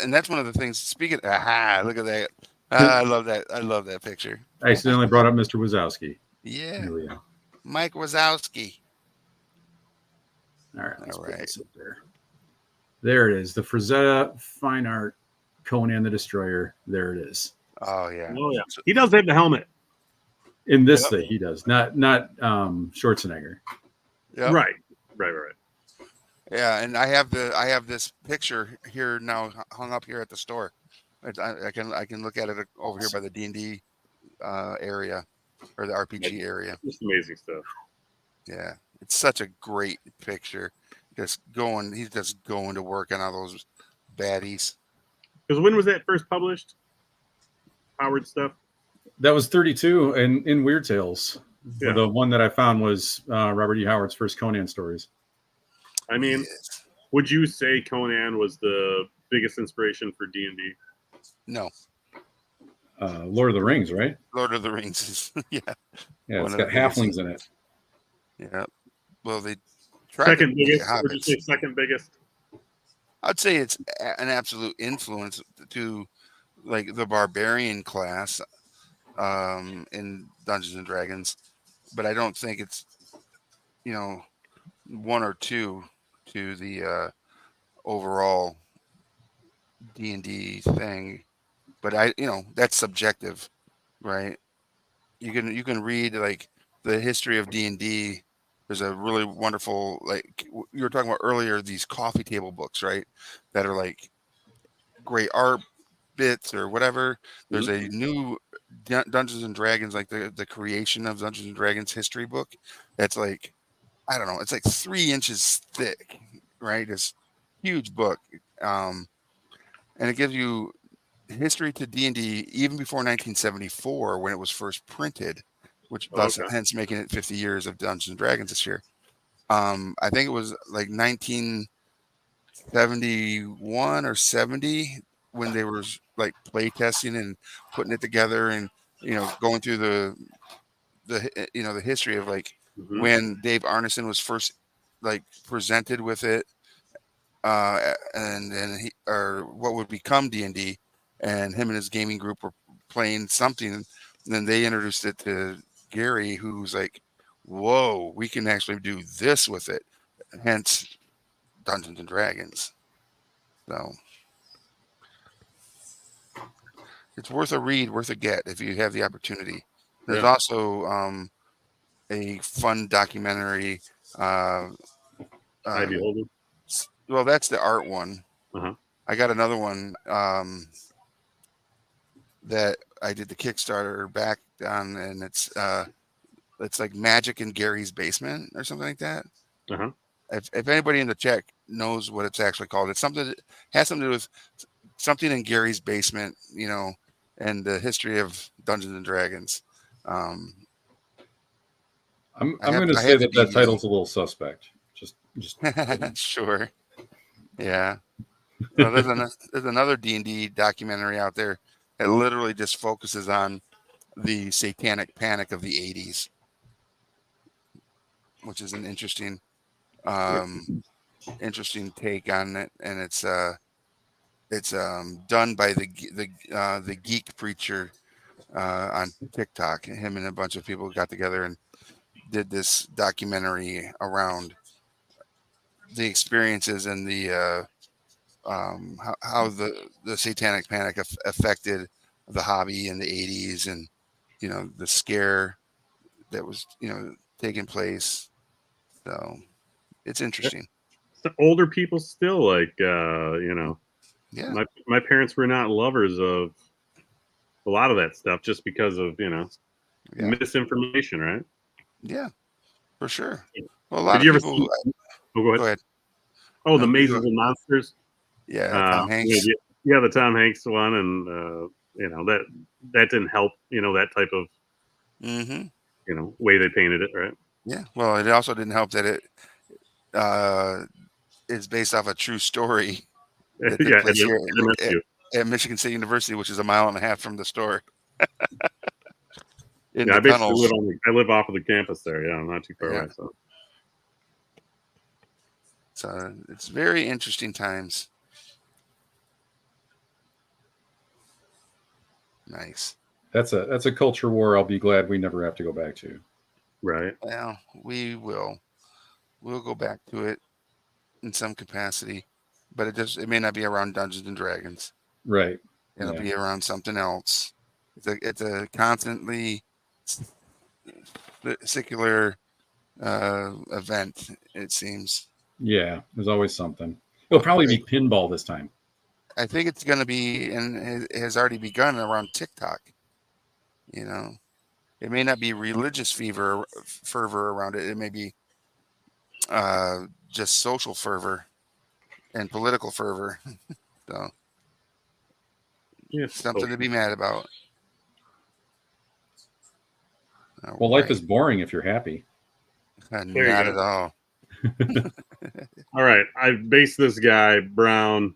And that's one of the things. Speaking, look at that. I love that. I love that picture. I accidentally brought up Mr. Wazowski. Yeah. There we go. Mike Wazowski. All right. Let's put this up there. There it is. The Frazetta Fine Art Conan the Destroyer. There it is. Oh yeah. Oh yeah, he does have the helmet. In this Yep. that he does, not Schwarzenegger. Yep. Right. Yeah, and I have this picture here now hung up here at the store. I can look at it over here by the D&D area or the RPG area. Just amazing stuff. Yeah, it's such a great picture. He's just going to work on all those baddies. Because when was that first published? Howard stuff. That was 32 and in Weird Tales. Yeah. The one that I found was Robert E. Howard's first Conan stories. I mean, Yes. would you say Conan was the biggest inspiration for D&D? No, Lord of the Rings, right? Lord of the Rings is yeah. Yeah, One it's of got the biggest. halflings in it. Yeah. Well, they tried Second to make biggest? Would you hobbits. say second biggest? I'd say it's an absolute influence to like the barbarian class in Dungeons and Dragons, but I don't think it's one or two to the overall D&D thing. But that's subjective, right? You can read like the history of D&D. There's a really wonderful, like you were talking about earlier, these coffee table books, right? That are like great art bits or whatever. There's a new Dungeons and Dragons, like the creation of Dungeons and Dragons history book. That's like, I don't know, it's like 3 inches thick, right? It's huge book. And it gives you history to D&D even before 1974 when it was first printed, which thus Okay. hence making it 50 years of Dungeons and Dragons this year. I think it was like 1971 or 70 when they were like play testing and putting it together and going through the history of like Mhm. when Dave Arneson was first like presented with it, and then what would become D&D, and him and his gaming group were playing something, and then they introduced it to Gary, who's like, "Whoa, we can actually do this with it," hence Dungeons and Dragons. So it's worth a read, worth a get if you have the opportunity. There's Yeah. also a fun documentary. I Beholden. Well, that's the art one. Uh-huh. I got another one that I did the Kickstarter back on, and it's like Magic in Gary's Basement or something like that. Uh-huh. If anybody in the chat knows what it's actually called, it's something that has something to do with something in Gary's basement, and the history of Dungeons and Dragons. I'm I have- going to I say have the that DVD. title's a little suspect. Just Sure. Yeah. Well, there's another D&D documentary out there that literally just focuses on the satanic panic of the 80s, which is an interesting take on it, and it's done by the Geek Preacher on TikTok. Him and a bunch of people got together and did this documentary around the experiences and the how the satanic panic affected the hobby in the 80s, and the scare that was taking place. So it's interesting. The older people still like Yeah. my parents were not lovers of a lot of that stuff just because of Yeah. misinformation, right? Yeah, for sure. Well, a lot Did of you ever people. see? Oh, go ahead. Go ahead. Oh, the No, you Mazes go. and Monsters. Yeah, Tom Hanks. The Tom Hanks one, and that didn't help. That type of Mm-hmm. way they painted it, right? Yeah. Well, it also didn't help that it is based off a true story that took Yeah, place here MSU. at Michigan State University, which is a mile and a half from the store. In Yeah, the I basically tunnels. I live off of the campus there. Yeah, I'm not too far Yeah. away. So So it's very interesting times. Nice. that's a culture war I'll be glad we never have to go back to. right. Well, we'll go back to it in some capacity, but it may not be around Dungeons and Dragons. Right. It'll Yeah. be around something else. It's a constantly secular event, it seems. Yeah. There's always something. It'll probably be pinball this time. I think it's going to be, and it has already begun around TikTok. You know, it may not be religious fervor around it. It may be just social fervor and political fervor. So Yeah, something to be mad about. Well, life is boring if you're happy. Not go. at all. All right, I based this guy Brown.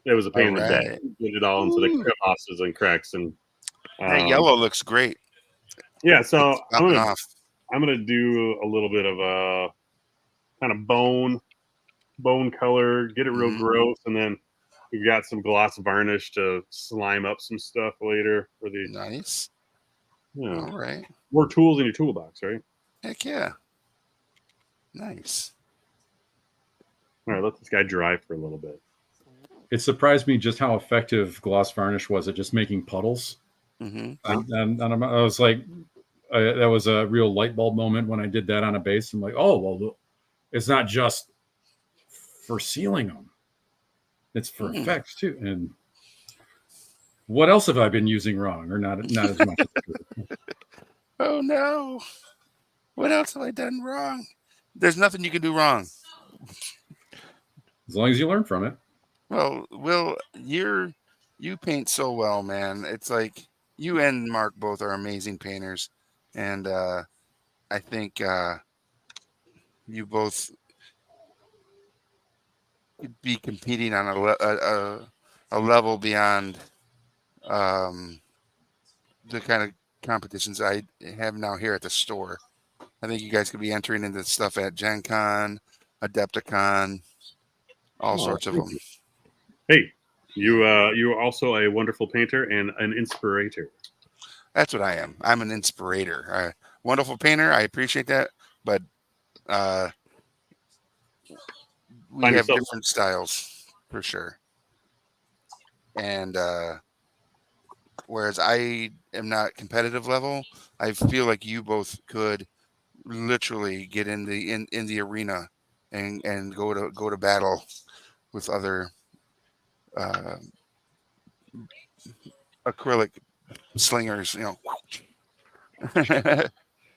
It was a pain in the All day. right. Get it all into the Ooh. crevasses and cracks, and That yellow looks great. yeah. So It's popping off. I'm gonna do a little bit of a kind of bone color, get it real Mhm. gross, and then we've got some gloss varnish to slime up some stuff later for the Nice. Yeah. All right. More tools in your toolbox, right? Heck yeah. Nice. All right, let this guy dry for a little bit. It surprised me just how effective gloss varnish was at just making puddles. Mm-hmm. And I was like, that was a real light bulb moment when I did that on a base. I'm like, oh, well, it's not just for sealing them. It's for effects too. And what else have I been using wrong or not as much? Oh no. What else have I done wrong? There's nothing you can do wrong. As long as you learn from it. Well, Will, you paint so well, man. It's like you and Mark both are amazing painters, and I think you both could be competing on a level beyond the kind of competitions I have now here at the store. I think you guys could be entering into stuff at Gen Con, Adepticon, all sorts of them. Hey, you are also a wonderful painter and an inspirator. That's what I am. I'm an inspirator. Wonderful painter. I appreciate that, but we Find have yourself- different styles for sure. And whereas I am not competitive level, I feel like you both could literally get in the arena and go to battle with other acrylic slingers. You know.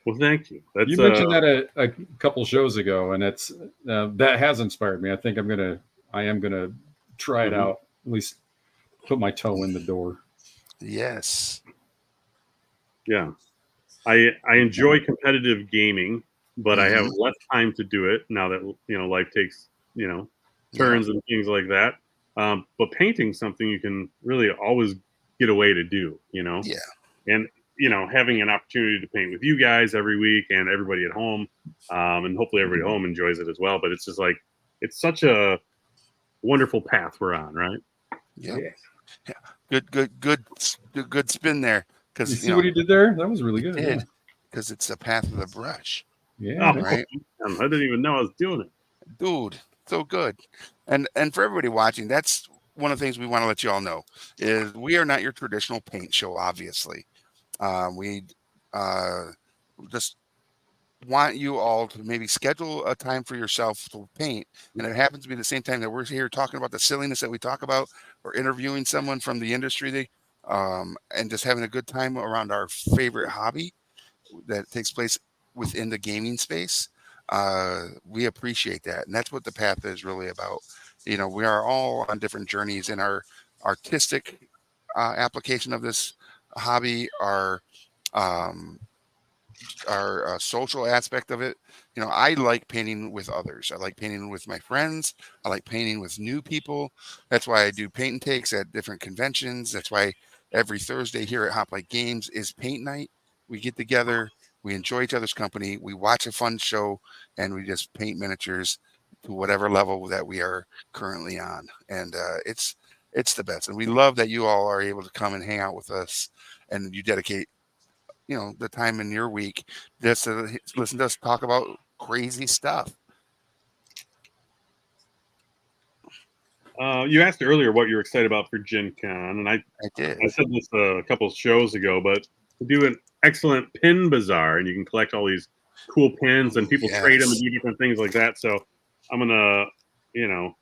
Well, thank you. That's You mentioned that a couple shows ago, and it's that has inspired me. I think I am gonna try it out. At least put my toe in the door. Yes. Yeah, I enjoy competitive gaming, but I have less time to do it now that life takes turns and things like that. But painting something you can really always get away to do, Yeah. and having an opportunity to paint with you guys every week and everybody at home, and hopefully everybody at home enjoys it as well. But it's just like it's such a wonderful path we're on, right? Yeah. Good spin there. You see what he did there? That was really good. Did because it's the path of the brush. Yeah. Right. I didn't even know I was doing it, Dude. So good. And for everybody watching, that's one of the things we want to let you all know is we are not your traditional paint show. Obviously, we just want you all to maybe schedule a time for yourself to paint, and it happens to be the same time that we're here talking about the silliness that we talk about, or interviewing someone from the industry, and just having a good time around our favorite hobby that takes place within the gaming space. We appreciate that, and that's what the path is really about. We are all on different journeys in our artistic application of this hobby, our social aspect of it. I like painting with others. I like painting with my friends. I like painting with new people. That's why I do paint and takes at different conventions. That's why every Thursday here at Hoplite Games is paint night. We get together, we enjoy each other's company, we watch a fun show, and we just paint miniatures to whatever level that we are currently on. And it's the best. And we love that you all are able to come and hang out with us, and you dedicate the time in your week just to listen to us talk about crazy stuff. You asked earlier what you're excited about for Gen Con, and I did. I said this a couple of shows ago, but we do an excellent pin bazaar, and you can collect all these cool pins, and people trade them and do different things like that. So I'm gonna, I'm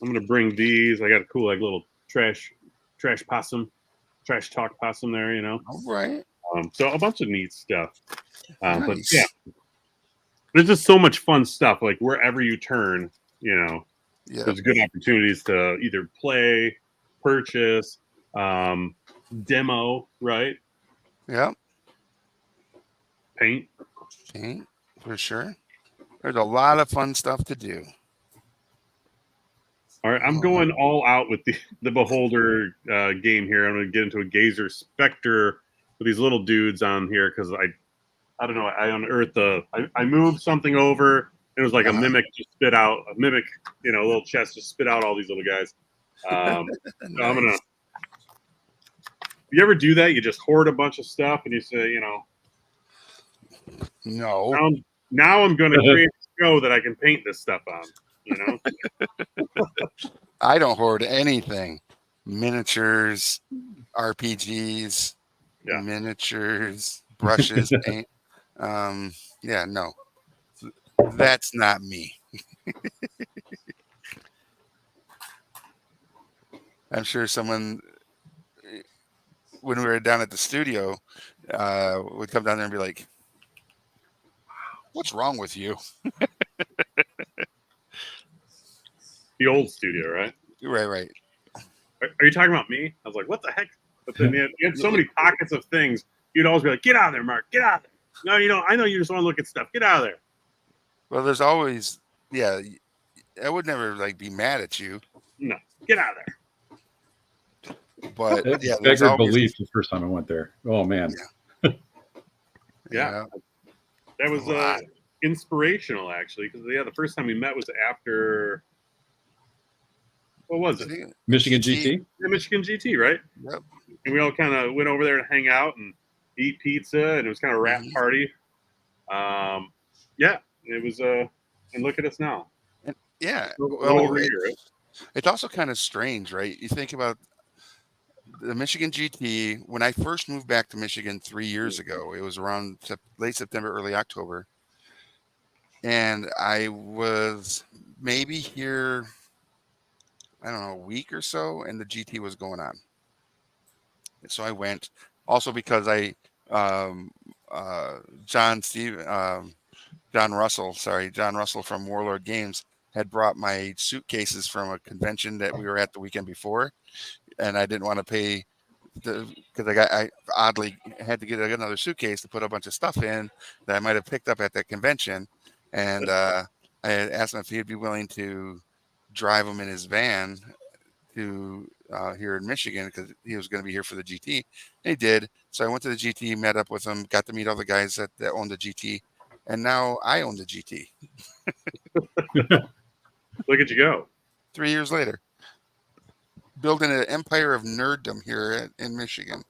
gonna bring these. I got a cool like little trash talk possum there. All right. So a bunch of neat stuff. But Nice. yeah, there's just so much fun stuff. Like wherever you turn, Yeah. there's good opportunities to either play, purchase, demo, right? Yep. Paint. Paint for sure. There's a lot of fun stuff to do. All right, I'm going all out with the Beholder game here. I'm going to get into a Gazer Spectre with these little dudes on here because I don't know. I unearthed I moved something over. And it was like a mimic just spit out a mimic, a little chest just spit out all these little guys. Nice. So I'm gonna. You ever do that? You just hoard a bunch of stuff and you say, No. Now I'm going to create a show that I can paint this stuff on. I don't hoard anything. Miniatures, RPGs, miniatures, brushes, paint. Yeah, no. That's not me. I'm sure someone, when we were down at the studio, would come down there and be like, "What's wrong with you?" The old studio, right? Right. Are you talking about me? I was like, what the heck? But then you had so many pockets of things. You'd always be like, get out of there, Mark. Get out of there. No, I know you just want to look at stuff. Get out of there. Well, there's always, I would never like be mad at you. No, get out of there. But yeah, there's always belief the first time I went there. Oh man. Yeah. That was inspirational actually, because the first time we met was after. What was it? Michigan GT? Yeah, Michigan GT, right? Yep. And we all kind of went over there to hang out and eat pizza, and it was kind of a wrap party. Yeah, it was. And look at us now. Well, it's also kind of strange, right? You think about the Michigan GT. When I first moved back to Michigan 3 years ago, it was around late September, early October, and I was maybe here, I don't know, a week or so, and the GT was going on. And so I went, also because John Russell from Warlord Games had brought my suitcases from a convention that we were at the weekend before, and I didn't want to pay because I oddly had to get another suitcase to put a bunch of stuff in that I might have picked up at that convention, and I had asked him if he'd be willing to drive him in his van to here in Michigan because he was going to be here for the GT. And he did. So I went to the GT, met up with him, got to meet all the guys that own the GT, and now I own the GT. Look at you go. 3 years later. Building an empire of nerddom here in Michigan.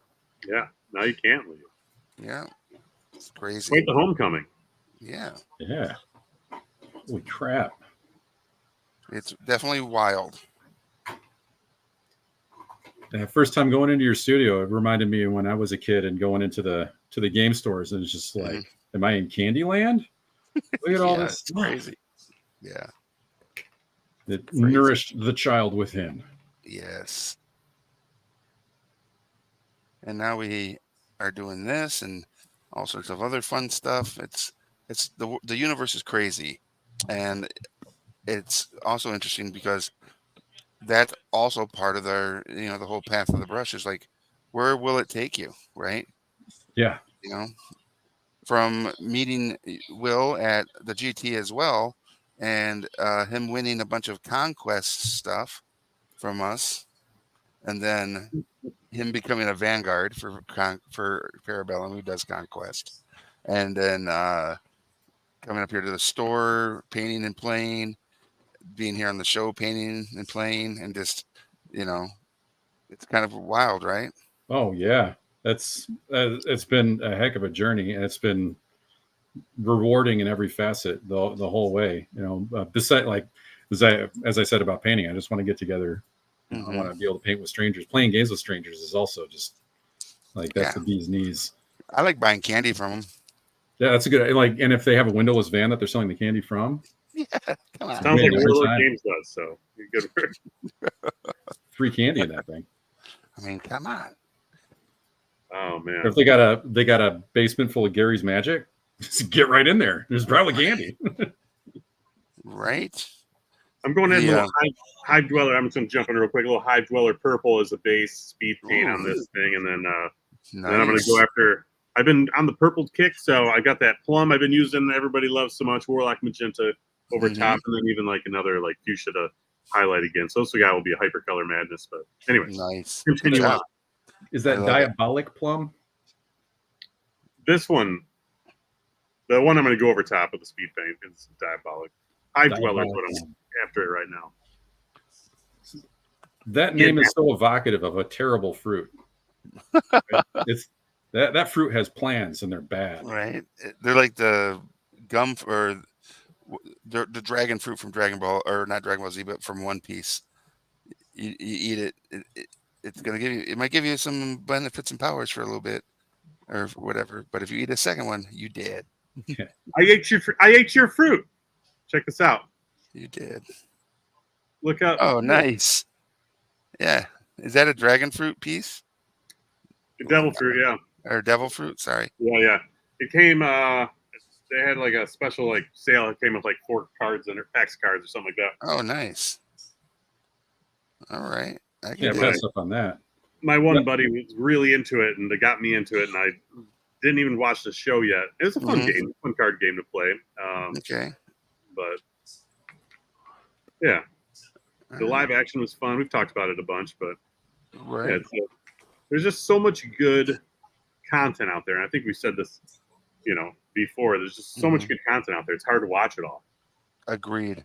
Yeah, now you can't leave. Yeah, it's crazy. Quite the homecoming. Yeah. Holy crap. It's definitely wild. That first time going into your studio, it reminded me of when I was a kid and going into the game stores, and it's just like, am I in Candyland? Look at all this stuff. Crazy. Yeah. It nourished the child within. Yes. And now we are doing this and all sorts of other fun stuff. It's the universe is crazy, and it's also interesting because that's also part of the whole path of the brush is like, where will it take you, right? Yeah. From meeting Will at the GT as well, and him winning a bunch of conquest stuff from us, and then him becoming a vanguard for Parabellum, who does conquest, and then coming up here to the store, painting and playing, being here on the show, painting and playing, and just it's kind of wild, right? Oh yeah, it's been a heck of a journey, and it's been rewarding in every facet the whole way. Beside like as I said about painting, I just want to get together. Mhm. I want to be able to paint with strangers. Playing games with strangers is also just like that's Yeah. the bee's knees. I like buying candy from them. Yeah, that's a good like. And if they have a windowless van that they're selling the candy from, Yeah, come on. Sounds like Every Warlord time. Games does. So good work. free candy in that thing. I mean, come on. Oh Or man. if they got a basement full of Gary's Magic, just get right in there. There's probably candy. Right? I'm going to add a little Yeah. Hive Dweller. I'm just going to jump in real quick. A little Hive Dweller purple as a base speed paint on Ooh. this thing, and then Nice. then I'm going to go after. I've been on the purple kick, so I got that plum I've been using. That everybody loves so much. Warlock Magenta over Mhm. top, and then even like another like fuchsia to highlight again. So this guy will be a Hypercolor Madness. But anyway, Nice. continue Good on. job. Is I that love it. diabolic plum? This one, the one I'm going to go over top of the speed paint is Diabolic. Hive Dweller is what I'm Plum. after it right now. That name is so evocative of a terrible fruit. It's that fruit has plans and they're bad. Right? They're like the gum or the dragon fruit from Dragon Ball, or not Dragon Ball Z, but from One Piece. You eat it, it's gonna give you. It might give you some benefits and powers for a little bit, or whatever. But if you eat a second one, you dead. I ate your fruit. Check this out. You did. Look up. Oh, nice. Yeah. Is that a dragon fruit piece Devil fruit, yeah. or devil fruit? Sorry. Yeah. It came they had like a special like sale. It came with like 4 cards in it, PAX cards or something like that. Oh, nice. All right. I can Yeah, dig right. it. pass up on that. My one Yeah. buddy was really into it and they got me into it, and I didn't even watch the show yet. It was a fun Mhm. game, fun card game to play. Okay. But yeah, the live action was fun. We've talked about it a bunch, but Right. yeah, there's just so much good content out there. And I think we said this, before. There's just so much good content out there. It's hard to watch it all. Agreed.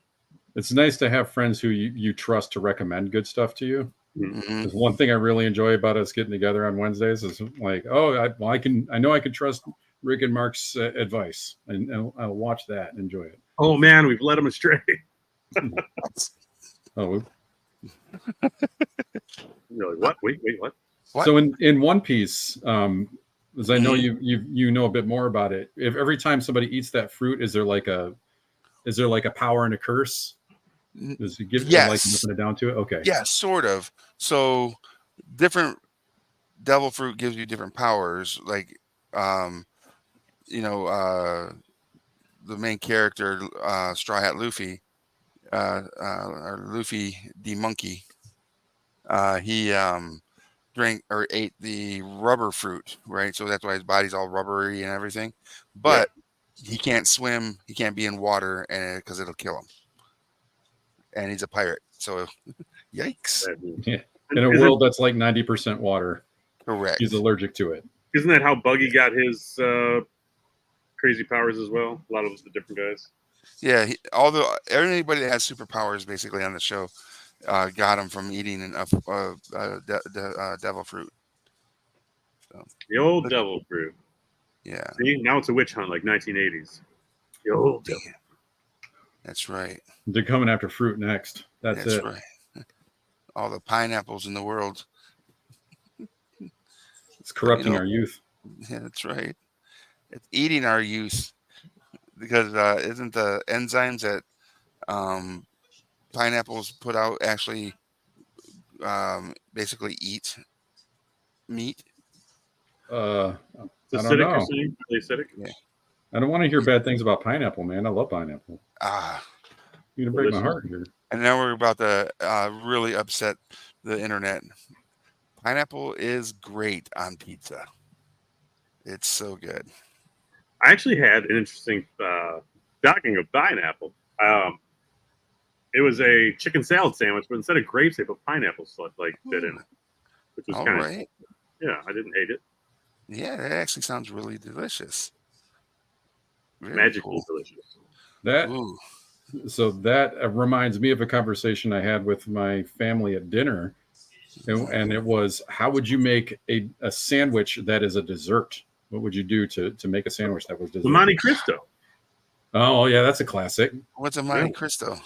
It's nice to have friends who you trust to recommend good stuff to you. Mhm. Because one thing I really enjoy about us getting together on Wednesdays is like, I know I can trust Rick and Mark's advice, and I'll watch that and enjoy it. Oh man, we've led them astray. Oh, You're like, what? Wait, what? What? so in One Piece, as I know you know a bit more about it. If every time somebody eats that fruit, is there like a power and a curse? Does it give like Yes. nothing down to it? Okay. Yeah, sort of. So different devil fruit gives you different powers. Like, the main character, Straw Hat Luffy, or Luffy the monkey, he drank or ate the rubber fruit, right? So that's why his body's all rubbery and everything. But he can't swim. He can't be in water, and because it'll kill him. And he's a pirate, so yikes! Yeah. In a world that's like 90% water, Correct. he's allergic to it. Isn't that how Buggy got his crazy powers as well? A lot of the different guys. Yeah, anybody that has superpowers basically on the show got him from eating enough devil fruit. The old devil fruit. Yeah, See, now it's a witch hunt like 1980s. The old devil. that's right. They're coming after fruit next. That's it. Right. All the pineapples in the world. It's corrupting know, our youth. Yeah, that's right. It's eating our youth because isn't the enzymes that pineapples put out actually basically eat meat? It's I don't acidic, know. you're saying? Really acidic? Yeah. I don't want to hear bad things about pineapple, man. I love pineapple. You're gonna break my heart here. And now we're about to really upset the internet. Pineapple is great on pizza. It's so good. I actually had an interesting docking of pineapple. It was a chicken salad sandwich, but instead of grapes, they put pineapple bit in it, which was All kind of right. yeah. I didn't hate it. Yeah, that actually sounds really delicious. Very Magically cool. delicious. That reminds me of a conversation I had with my family at dinner, and it was, how would you make a sandwich that is a dessert? What would you do to make a sandwich that was dessert? The Monte Cristo. Oh yeah, that's a classic. What's a Monte Cristo?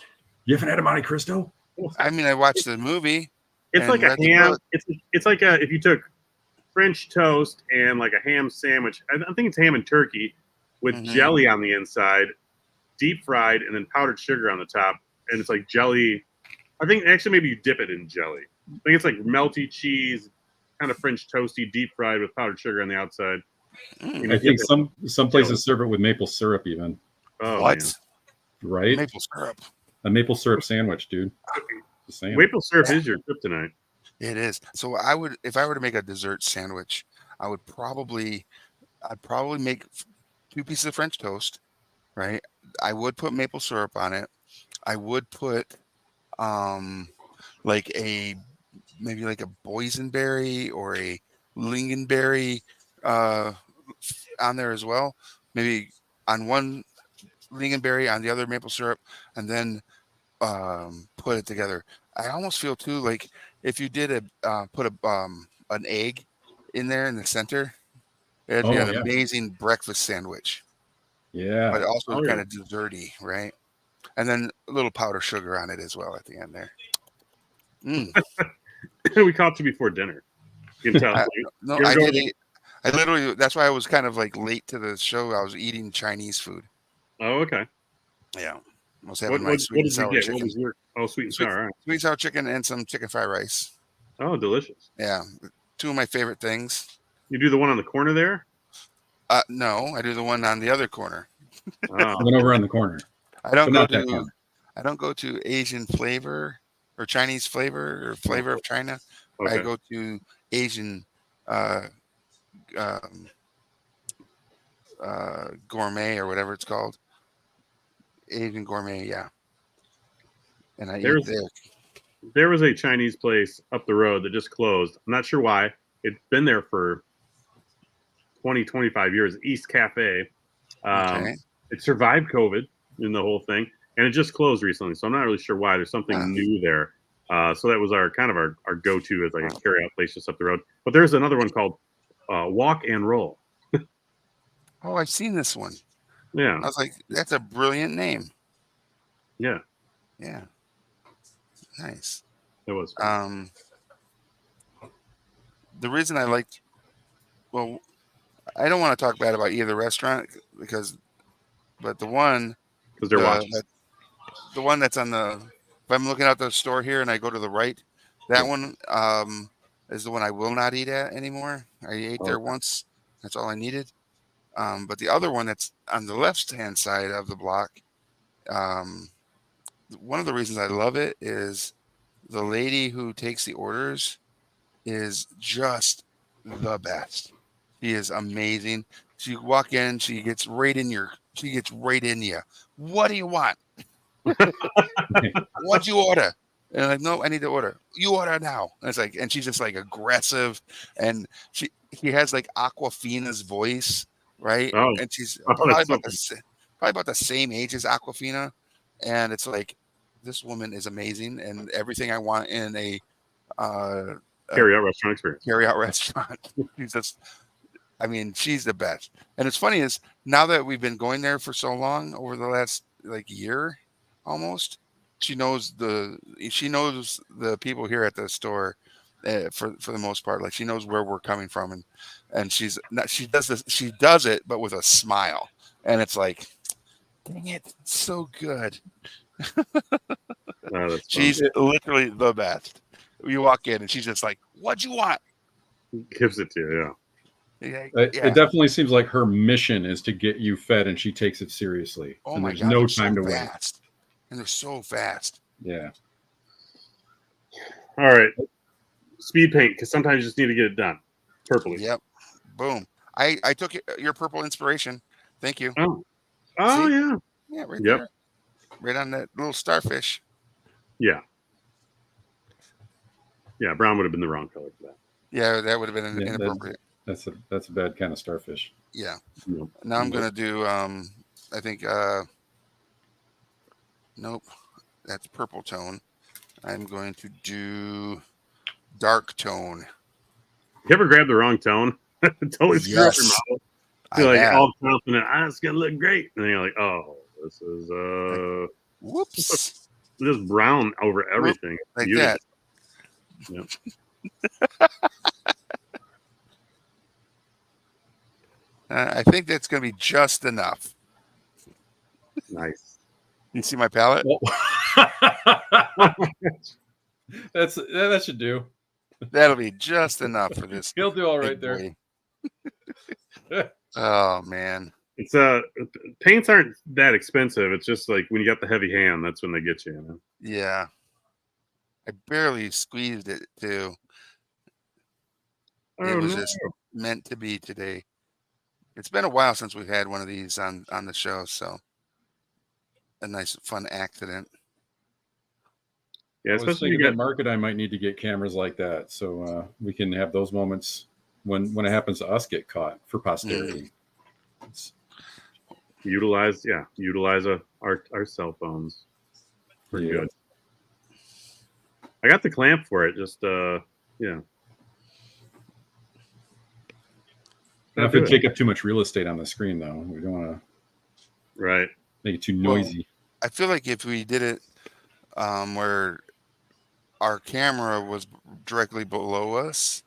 You haven't had a Monte Cristo? I mean, I watched the movie. It's and like a read the ham. book. It's like if you took French toast and like a ham sandwich. I think it's ham and turkey with Mhm. jelly on the inside, deep fried, and then powdered sugar on the top. And it's like jelly. I think actually maybe you dip it in jelly. I think it's like melty cheese, kind of French toasty, deep fried with powdered sugar on the outside. Mm. You I dip think it- some places serve it with maple syrup, even. Oh, What? man. Right? Maple syrup. A maple syrup sandwich, dude. Just saying. Maple syrup is your kryptonite. It is. So I would, if I were to make a dessert sandwich, I'd probably make 2 pieces of French toast, right? I would put maple syrup on it. I would put like maybe like a boysenberry or a lingonberry on there as well. Maybe on one lingonberry, on the other maple syrup, and then put it together. I almost feel too like if you did put an egg in there in the center, it'd be Oh, an yeah. amazing breakfast sandwich, Yeah. but also Oh, yeah. kind of desserty, right? And then a little powdered sugar on it as well at the end there. Mm. We caught you before dinner. You can tell. No, You're I going- did eat. I literally. That's why I was kind of like late to the show. I was eating Chinese food. Oh, okay. Yeah, I was What, having what, my what sweet and did you sour get? chicken. What was your sweet and Sweet- sour? All right. Sweet and sour chicken and some chicken fried rice. Oh, delicious. Yeah, 2 of my favorite things. You do the one on the corner there? No, I do the one on the other corner. Oh, Went over on the corner. I don't But go not that to. corner. I don't go to Asian flavor or Chinese flavor or flavor of China. okay. I go to Asian um, gourmet or whatever it's called. Asian gourmet, yeah. And I There's- eat there. There was a Chinese place up the road that just closed. I'm not sure why. It's been there for 20, 25 years. East Cafe. Okay. It survived COVID in the whole thing, and it just closed recently. So I'm not really sure why. There's something Huh. new there. So that was our go-to as like a carry-out place just up the road. But there's another one called Walk and Roll. Oh, I've seen this one. Yeah, I was like, that's a brilliant name. yeah, Yeah. Nice. it was. The reason I liked, well, I don't want to talk bad about either restaurant but the one, Because they're watching. the one that's on the, if I'm looking out the store here and I go to the right, that Yeah. one is the one I will not eat at anymore. I ate there Okay. once. That's all I needed. But the other one that's on the left-hand side of the block, one of the reasons I love it is the lady who takes the orders is just the best. She is amazing. She walk in, she gets right in you. What do you want? What'd you order? And I'm like, no, I need to order. You order now. And it's like, and she's just like aggressive, and she has like Aquafina's voice, right? Oh. And she's Oh, probably that's about the same age as Aquafina, and it's like this woman is amazing and everything I want in a Carry-out restaurant experience. carry-out restaurant. She's just, I mean, she's the best. And it's funny is now that we've been going there for so long, over the last like year almost, she knows the people here at the store for the most part. Like she knows where we're coming from, and she does it, but with a smile, and it's like, dang it, it's so good. Oh, that's fun. She's literally the best. You walk in and she's just like, "What'd you want?" Gives it to you. Yeah, It yeah. definitely seems like her mission is to get you fed, and she takes it seriously. Oh and my there's god, no they're time so to wait. fast. And they're so fast. Yeah. All right. Speed paint, because sometimes you just need to get it done. Purpley. Yep. Boom. I took your purple inspiration. Thank you. Oh, See? yeah. Yeah, right Yep. there. Right on that little starfish. Yeah. Yeah, brown would have been the wrong color for that. Yeah, that would have been Yeah, inappropriate. That's a bad kind of starfish. Yeah. No. Now I'm No. gonna do I think nope. That's purple tone. I'm going to do dark tone. You ever grab the wrong tone? Totally screw up your Yes. model. I You're like have. all confident. It's gonna look great, and then you're like, oh, this is Whoops. just brown over everything. like Beautiful. that. Yep. I think that's going to be just enough. Nice. You see my palette? That should do. That'll be just enough for this. He'll do all right big there. boy. Oh man. It's paints aren't that expensive. It's just like when you got the heavy hand, that's when they get you. You know? Yeah. I barely squeezed it too. It was just meant to be today. It's been a while since we've had one of these on the show, so a nice fun accident. Yeah, I was especially thinking you that get Market I might need to get cameras like that, so we can have those moments when it happens to us get caught for posterity. utilize our cell phones. Pretty good. I got the clamp for it. Just yeah. Not to take up too much real estate on the screen, though. We don't want Right. to make it too noisy. I feel like if we did it where our camera was directly below us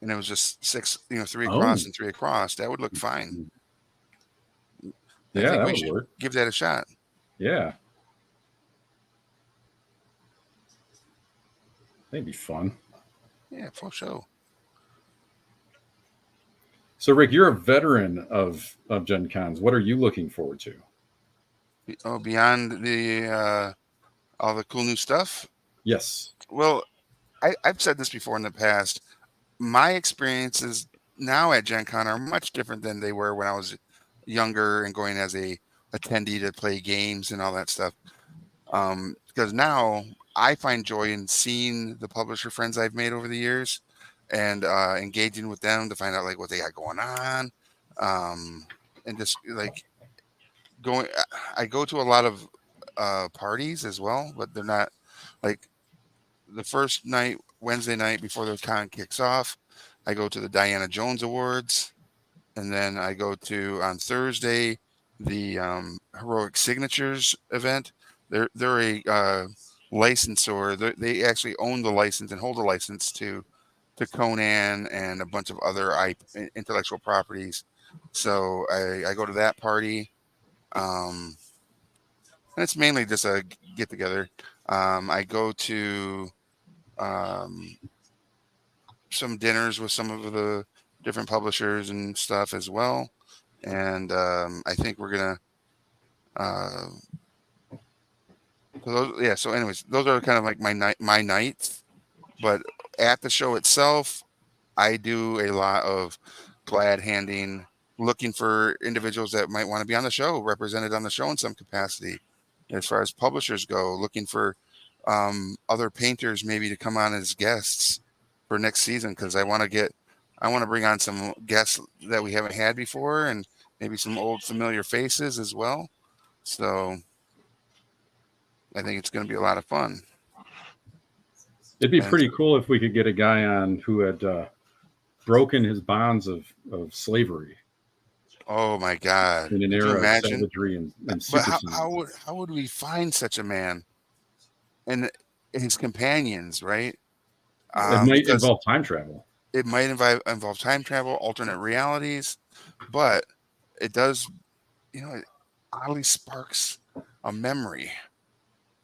and it was just 3 across and 3 across, that would look fine. Yeah, that would work. Give that a shot. Yeah. That'd be fun. Yeah, for sure. So, Rick, you're a veteran of Gen Cons. What are you looking forward to? Oh, beyond the all the cool new stuff? Yes. Well, I've said this before in the past. My experiences now at Gen Con are much different than they were when I was younger and going as a attendee to play games and all that stuff. Because now I find joy in seeing the publisher friends I've made over the years and engaging with them to find out like what they got going on, and just like going. I go to a lot of parties as well, but they're not like the first night, Wednesday night before the con kicks off. I go to the Diana Jones Awards, and then I go to on Thursday the Heroic Signatures event. They're a licensor. They actually own the license and hold a license to Conan and a bunch of other intellectual properties. So I go to that party. And it's mainly just a get together. I go to some dinners with some of the different publishers and stuff as well. And I think we're gonna. So anyways, those are kind of like my nights. But at the show itself, I do a lot of glad handing, looking for individuals that might want to be on the show, represented on the show in some capacity. As far as publishers go, looking for other painters maybe to come on as guests for next season, because I want to bring on some guests that we haven't had before and maybe some old familiar faces as well. So I think it's going to be a lot of fun. It'd be pretty cool if we could get a guy on who had broken his bonds of slavery. Oh my God! In an era of savagery and but how would we find such a man and his companions? Right? It might involve time travel. It might involve time travel, alternate realities, but it does. It oddly sparks a memory.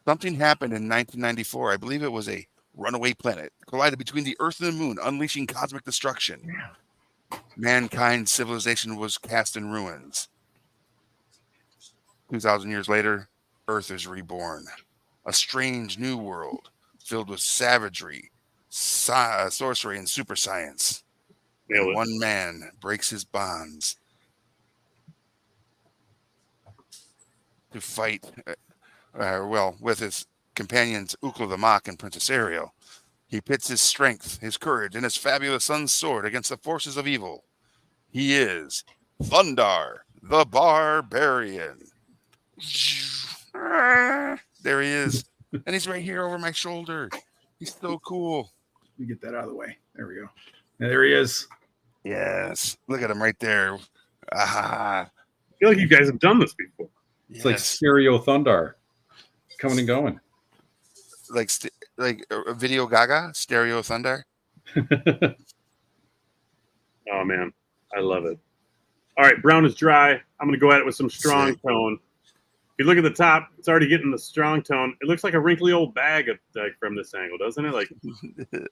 Something happened in 1994. I believe it was a runaway planet collided between the Earth and the Moon, unleashing cosmic destruction. Mankind's civilization was cast in ruins. 2,000 years later, Earth is reborn. A strange new world filled with savagery, sorcery, and super science. And one man breaks his bonds to fight, with his companions Ukla the Mock and Princess Ariel. He pits his strength, his courage, and his fabulous son's sword against the forces of evil. He is Thundar the Barbarian. There he is. And he's right here over my shoulder. He's so cool. Let me get that out of the way. There we go. And there he is. Yes. Look at him right there. I feel like you guys have done this before. It's like Stereo Thundar. coming and going. like Video Gaga, Stereo Thunder. Oh man, I love it. All right, brown is dry. I'm going to go at it with some strong Sick. tone. If you look at the top, it's already getting the strong tone. It looks like a wrinkly old bag from this angle, doesn't it? Like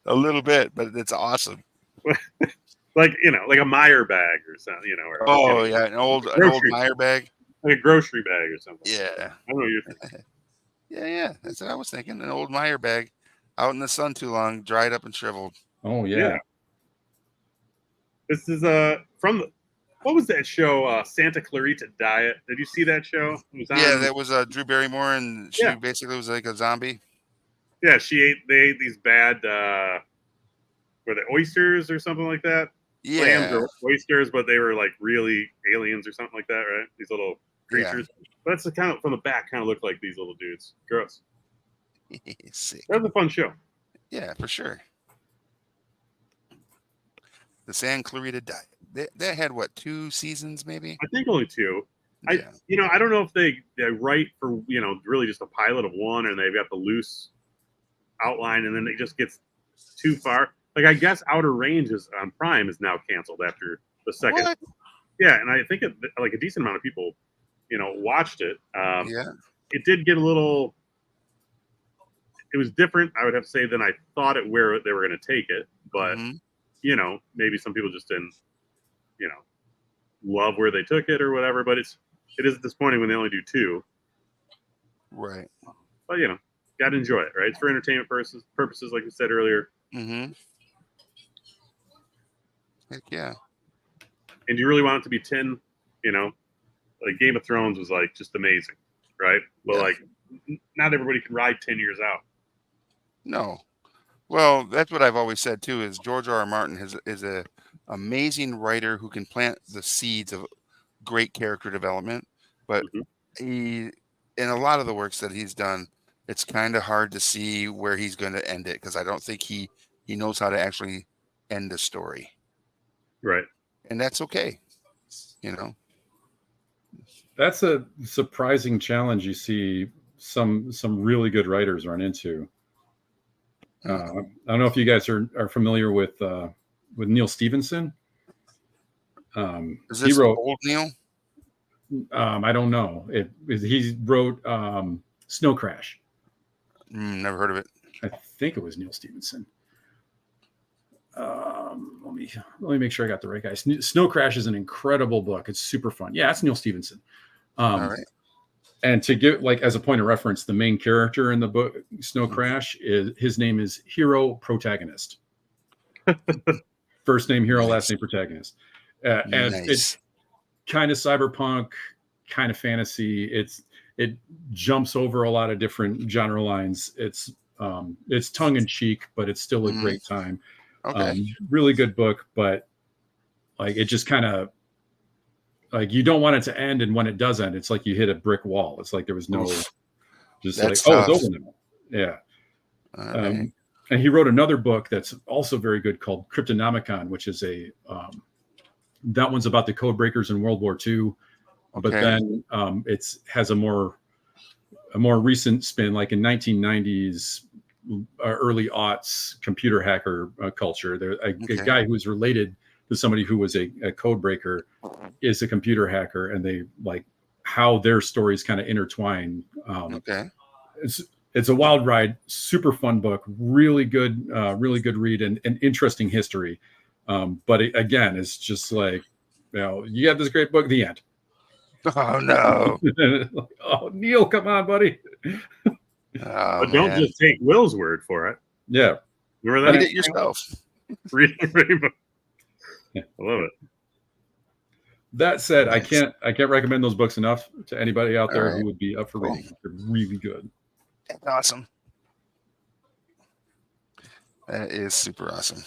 A little bit, but it's awesome. like a Meyer bag or something, or Oh yeah, an old Grocery. Meyer bag. like a grocery bag or something. Yeah, I don't know what you're thinking. yeah. That's what I was thinking. An old Meyer bag, out in the sun too long, dried up and shriveled. Oh yeah. Yeah. This is from what was that show? Santa Clarita Diet. Did you see that show? It was on, Yeah, that was Drew Barrymore, and she Yeah. basically was like a zombie. yeah. They ate these bad were they oysters or something like that? Clams Yeah, or oysters, but they were like really aliens or something like that, right? These little creatures. But that's the kind of from the back kind of look like these little dudes. Gross. sick. That was a fun show. Yeah, for sure. The San Clarita Diet. They had what, 2 seasons maybe? I think only 2. Yeah. I don't know if they write for really just a pilot of one, and they've got the loose outline, and then it just gets too far. Like I guess Outer Ranges on Prime is now canceled after the second. What? Yeah, and I think like a decent amount of people, watched it. Yeah. It did get a little. It was different, I would have to say, than I thought where they were going to take it, but Mhm. maybe some people just didn't, love where they took it or whatever. But it is disappointing when they only do 2. Right. But got to enjoy it, right? It's for entertainment purposes, like you said earlier. Mm-hmm. Heck yeah. And do you really want it to be 10? Like Game of Thrones was like just amazing, right? But Yeah. like, not everybody can ride 10 years out. No. Well, that's what I've always said too. Is George R. R. Martin is a amazing writer who can plant the seeds of great character development, but Mhm. he, in a lot of the works that he's done, it's kind of hard to see where he's going to end it, because I don't think he knows how to actually end a story, Right. and that's okay. That's a surprising challenge you see some really good writers run into. I don't know if you guys are familiar with Neil Stevenson. Is He this wrote. old Neil? I don't know. He wrote Snow Crash. Never heard of it. I think it was Neil Stevenson. Let me make sure I got the right guy. Snow Crash is an incredible book. It's super fun. Yeah, it's Neil Stevenson. All right. And to give as a point of reference, the main character in the book Snow Crash his name is Hero Protagonist. First name Hero, Nice. last name Protagonist. And it's kind of cyberpunk, kind of fantasy. It jumps over a lot of different genre lines. It's tongue in cheek, but it's still a great time. Okay. Really good book, but like it just kind of like you don't want it to end, and when it does end, it's like you hit a brick wall. It's like there was no, just That's like tough. it's over now. Yeah. All right. And he wrote another book that's also very good called Cryptonomicon, which is that one's about the code breakers in World War II. But Okay. then has a more recent spin, like in 1990s, early aughts computer hacker culture. There a guy who was related to somebody who was a code breaker is a computer hacker, and they like how their stories kind of intertwine. Okay. It's a wild ride, super fun book, really good read, and interesting history. But again, it's just like, you have this great book, the end. Oh no. Oh, Neil, come on, buddy. But don't just take Will's word for it. Yeah. Remember that? Read it yourself. Read the Rainbow. I love it. That said, Nice. I can't recommend those books enough to anybody out there All who would be up for Cool. reading. They're really good. That's awesome. That is super awesome.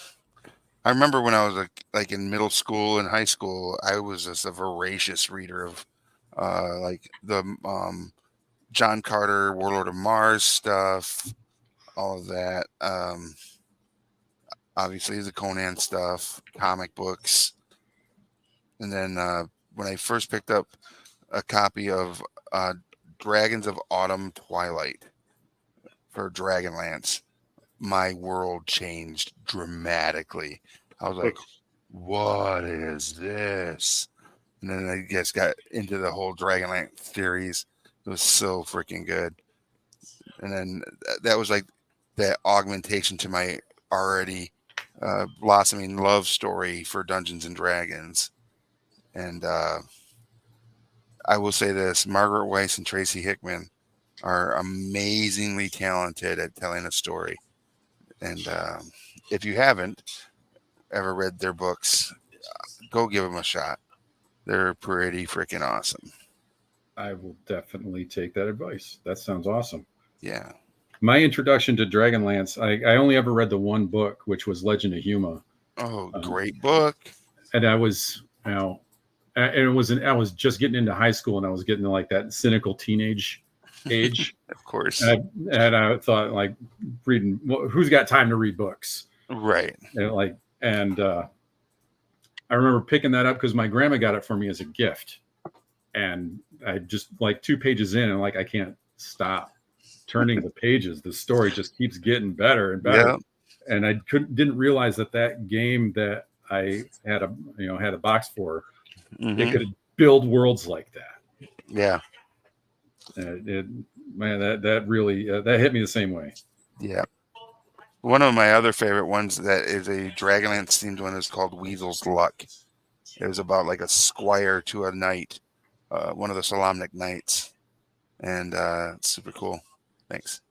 I remember when I was like in middle school and high school, I was just a voracious reader of like the John Carter, Warlord of Mars stuff, all of that. Obviously the Conan stuff, comic books. And then when I first picked up a copy of Dragons of Autumn Twilight, for Dragonlance, my world changed dramatically. I was like, what is this? And then I just got into the whole Dragonlance theories. It was so freaking good. And then that was like that augmentation to my already blossoming love story for Dungeons and Dragons. And I will say this, Margaret Weiss and Tracy Hickman are amazingly talented at telling a story. And if you haven't ever read their books, go give them a shot. They're pretty freaking awesome. I will definitely take that advice. That sounds awesome. Yeah. My introduction to Dragonlance, I only ever read the one book, which was Legend of Huma. Oh, great book. And I was, and I was just getting into high school, and I was getting to like that cynical teenage age. Of course. And I thought, like, reading, who's got time to read books? Right. And I remember picking that up because my grandma got it for me as a gift. And I just, like, 2 pages in, and like, I can't stop turning the pages. The story just keeps getting better and better. Yeah. And I didn't realize that game that I had a box for, it could build worlds like that. Yeah. That really that hit me the same way. Yeah. One of my other favorite ones that is a Dragonlance themed one is called Weasel's Luck. It was about like a squire to a knight, one of the Solamnic knights, and it's super cool. Thanks.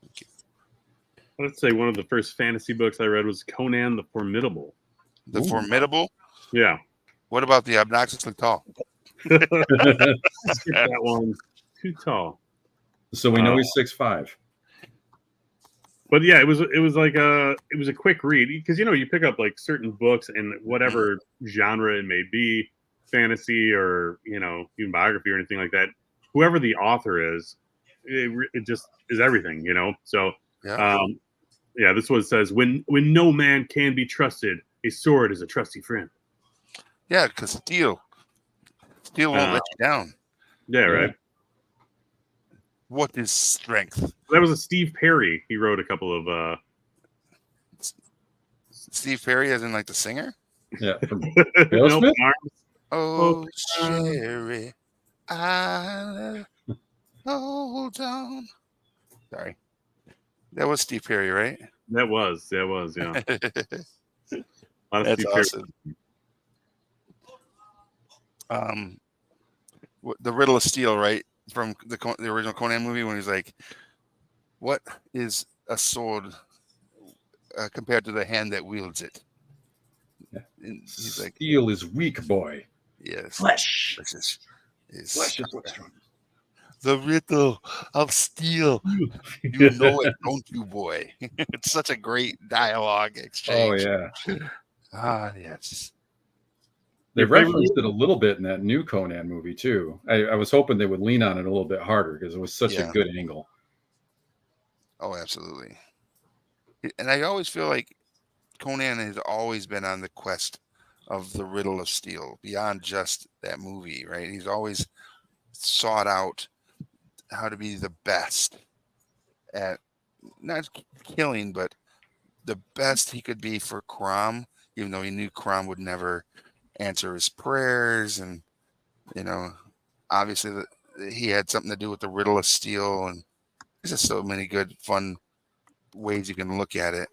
Thank you. I'd say one of the first fantasy books I read was Conan the Formidable. The Formidable? Yeah. What about the Obnoxiously Tall? Skip that one. Too tall. So we know he's 6'5". But yeah, it was like it was a quick read because you pick up like certain books and whatever genre it may be, fantasy or even biography or anything like that. Whoever the author is, it just is everything, So yeah, this one says when no man can be trusted, a sword is a trusty friend. Yeah, because steel won't let you down. Yeah, right. What is strength? That was a Steve Perry. He wrote a couple of Steve Perry, as in like the singer? Yeah. Nope, oh, Sherry, I hold on. Sorry. That was Steve Perry, right? That was, yeah. That's awesome. The Riddle of Steel, right? From the original Conan movie, when he's like, what is a sword compared to the hand that wields it? Yeah. And he's like, steel is weak, boy. Yes. Flesh is what's strong. The riddle of steel. You know it, don't you, boy? It's such a great dialogue exchange. Oh, yeah. Yes. They referenced it a little bit in that new Conan movie, too. I was hoping they would lean on it a little bit harder because it was such a good angle. Oh, absolutely. And I always feel like Conan has always been on the quest of the riddle of steel beyond just that movie, right? He's always sought out how to be the best at not killing, but the best he could be for Crom, even though he knew Crom would never answer his prayers. And, obviously he had something to do with the riddle of steel. And there's just so many good, fun ways you can look at it.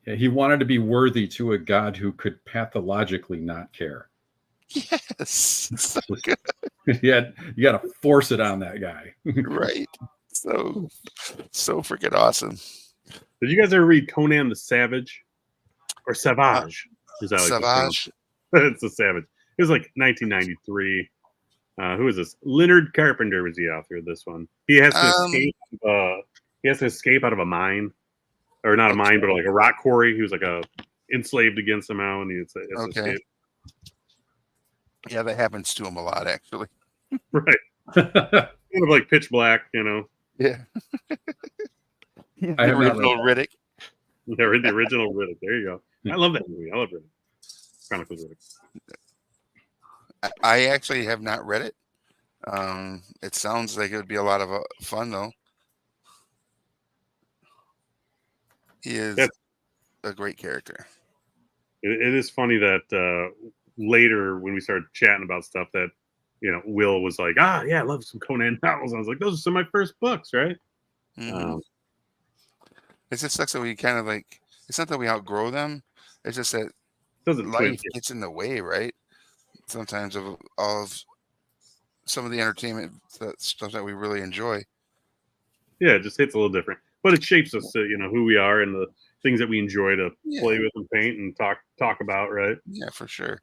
He wanted to be worthy to a god who could pathologically not care. Yes. So good. You got to force it on that guy. Right. So freaking awesome. Did you guys ever read Conan the Savage? Or Savage? Savage? It's a Savage. It was like 1993. Who is this? Leonard Carpenter was the author of this one. He has to escape. He has to escape out of a mine, or not a mine, but like a rock quarry. He was like enslaved again somehow, and he has to escape. Yeah, that happens to him a lot, actually. Right. Kind of like Pitch Black, Yeah. The original Riddick. The original Riddick. There you go. I love that movie. I love Riddick. Chronicles of Riddick. I actually have not read it. It sounds like it would be a lot of fun though. He is That's a great character. it is funny that later when we started chatting about stuff that Will was like, yeah, I love some Conan novels. I was like, those are some of my first books, right? Mhm. It just sucks that we kind of like. It's not that we outgrow them. It's just that Doesn't twin. life gets in the way, right? Sometimes of some of the entertainment stuff that we really enjoy. Yeah, it just hits a little different, but it shapes us to who we are and the things that we enjoy to Yeah, play with and paint and talk about, right? yeah, for sure.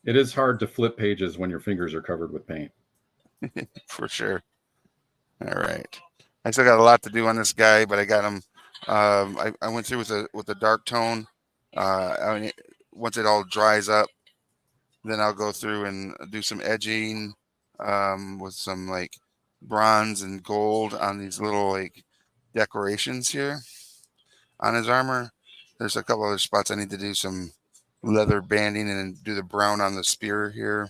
It is hard to flip pages when your fingers are covered with paint. For sure. All right. I still got a lot to do on this guy, but I got him. I went through with a dark tone. I mean, once it all dries up, then I'll go through and do some edging with some like bronze and gold on these little like decorations here on his armor. There's a couple other spots I need to do some leather banding and do the brown on the spear here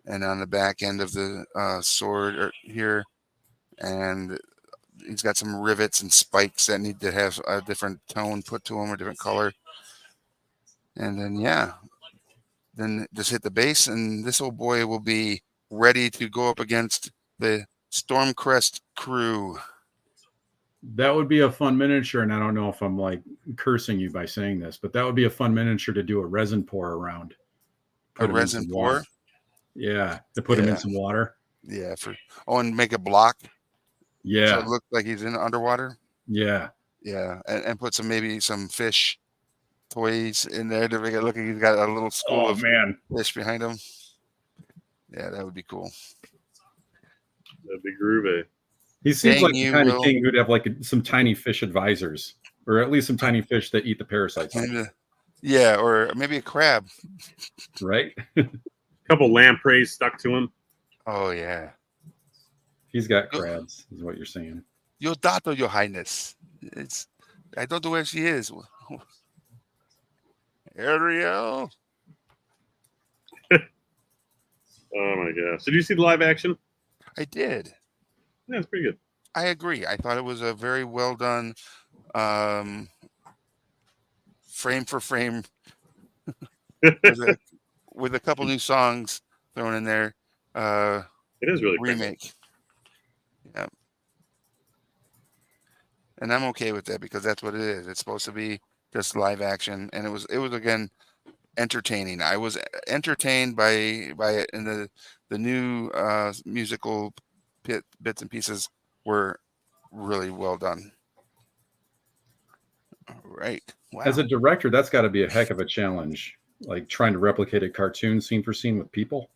and on the back end of the sword here. And he's got some rivets and spikes that need to have a different tone put to them, a different color. And then, yeah, then just hit the base, and this old boy will be ready to go up against the Stormcrest crew. That would be a fun miniature, and I don't know if I'm like cursing you by saying this, but that would be a fun miniature to do a resin pour around. A Put him in resin some pour? water. Yeah, to put him in Yeah. some water. Yeah. And make a block so Yeah, it looks like he's in underwater. yeah. Yeah. And put maybe some fish toys in there to make it look like he's got a little school Oh of man, fish behind him. Yeah, that would be cool. That'd be groovy. he seems Dang like the you, kind of Will. king who'd have like some tiny fish advisors, or at least some tiny fish that eat the parasites, Yeah, or maybe a crab. right? Couple lampreys stuck to him. Oh yeah. He's got Yo- crabs, is what you're saying. Your daughter, Your Highness. I don't know where she is. Ariel. Oh my gosh! Did you see the live action? I did. Yeah, it's pretty I agree. I thought it was a very well done um, frame for frame good. with a couple new songs thrown in there. It is really pretty. Remake. Yeah. And I'm okay with that because that's what it is. It's supposed to be just live action, and it was again entertaining. I was entertained by it, and the new musical bits and pieces were really well done. All right. Wow. As a director, that's got to be a heck of a challenge, like trying to replicate a cartoon scene for scene with people.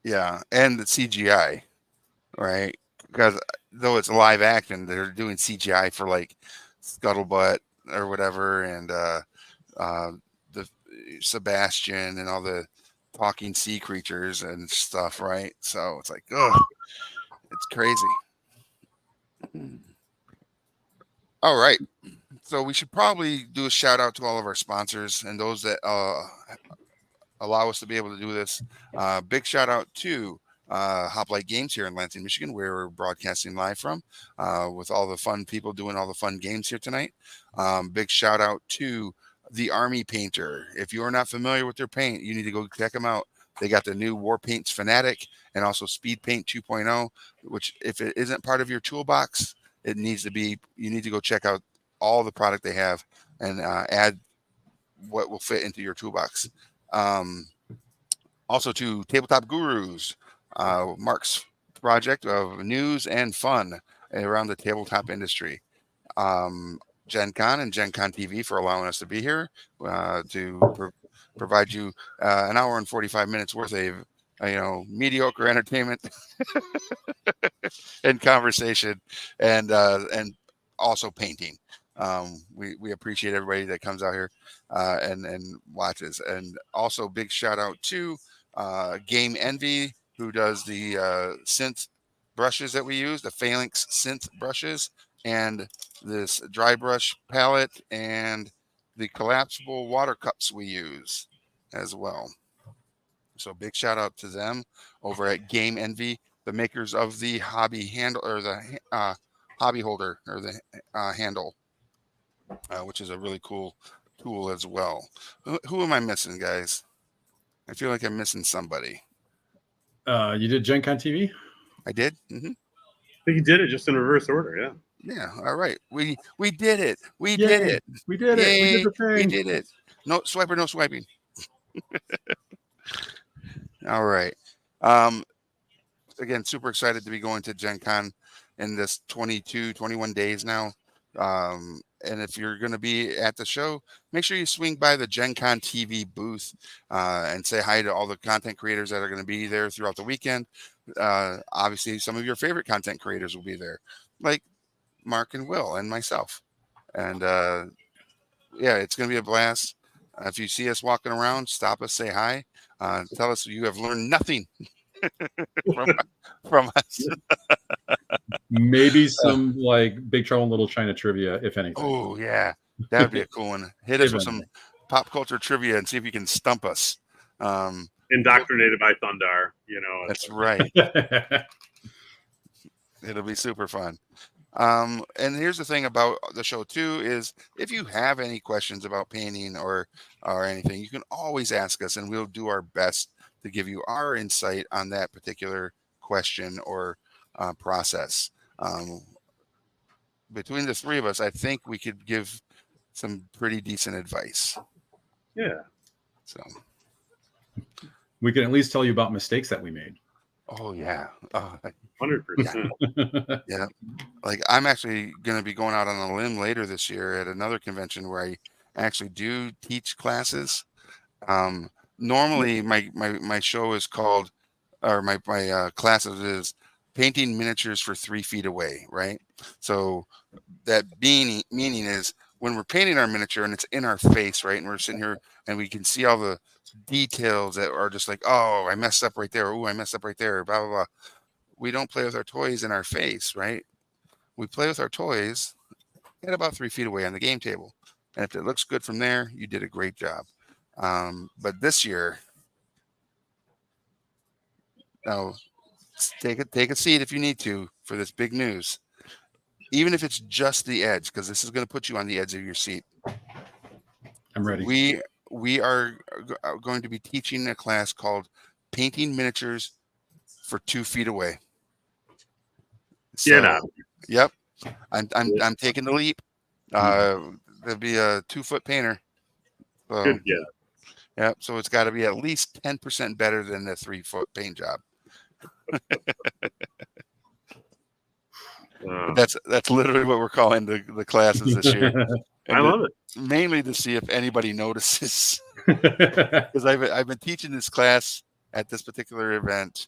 Yeah, and the CGI, right? Because though it's live action, they're doing CGI for like Scuttlebutt or whatever, and the Sebastian and all the talking sea creatures and stuff, right? So it's like, oh, it's crazy. All right. So we should probably do a shout out to all of our sponsors and those that allow us to be able to do this. Big shout out to Hoplite Games here in Lansing, Michigan, where we're broadcasting live from with all the fun people doing all the fun games here tonight. Big shout out to the Army Painter. If you are not familiar with their paint, you need to go check them out. They got the new War Paints Fanatic and also Speed Paint 2.0, which if it isn't part of your toolbox, it needs to be. You need to go check out all the product they have and add what will fit into your toolbox. Also to Tabletop Gurus, Mark's project of news and fun around the tabletop industry. Gen Con and Gen Con TV for allowing us to be here to provide you an hour and 45 minutes worth of mediocre entertainment and conversation and also painting. We appreciate everybody that comes out here and watches. And also big shout out to Game Envy, who does the synth brushes that we use, the Phalanx synth brushes, and this dry brush palette, and the collapsible water cups we use as well. So big shout out to them over at Game Envy, the makers of the hobby handle or the hobby holder or the handle, which is a really cool tool as well. Who am I missing, guys? I feel like I'm missing somebody. You did Gen Con TV? I did. Mm-hmm. I think he did it just in reverse order. Yeah. Yeah. All right. We did it. We Yay. did it. We did it. We did the thing. We did it. No swiper, no swiping. All right. Again, super excited to be going to Gen Con in this 21 days now. And if you're going to be at the show, make sure you swing by the Gen Con TV booth and say hi to all the content creators that are going to be there throughout the weekend. Obviously, some of your favorite content creators will be there, like Mark and Will and myself. And yeah, it's going to be a blast. If you see us walking around, stop us, say hi. Tell us you have learned nothing from us. Maybe some like Big Trouble in Little China trivia, if anything. Oh yeah, that would be a cool one. Hit us with some pop culture trivia and see if you can stump us. Indoctrinated by Thundar, you know. That's right. It'll be super fun. And here's the thing about the show too is if you have any questions about painting or anything, you can always ask us, and we'll do our best to give you our insight on that particular question or process. Between the three of us, I think we could give some pretty decent advice. Yeah. So we can at least tell you about mistakes that we made. Oh yeah, 100%. Yeah. Like I'm actually going to be going out on a limb later this year at another convention where I actually do teach classes. Normally my show is called, or my classes is painting miniatures for 3 feet away, right? So that meaning is when we're painting our miniature and it's in our face, right? And we're sitting here and we can see all the details that are just like, oh, I messed up right there. Oh, I messed up right there. Blah, blah, blah. We don't play with our toys in our face, right? We play with our toys at about 3 feet away on the game table. And if it looks good from there, you did a great job. But this year, now take a seat if you need to for this big news. Even if it's just the edge, because this is going to put you on the edge of your seat. I'm ready. We are going to be teaching a class called Painting Miniatures for 2 feet away. So, Get out. Yep. I'm taking the leap. There'll be a 2-foot painter. So, Good guess. Yep. So it's got to be at least 10% better than the 3-foot paint job. That's literally what we're calling the classes this year. I love it. Mainly to see if anybody notices, because I've been teaching this class at this particular event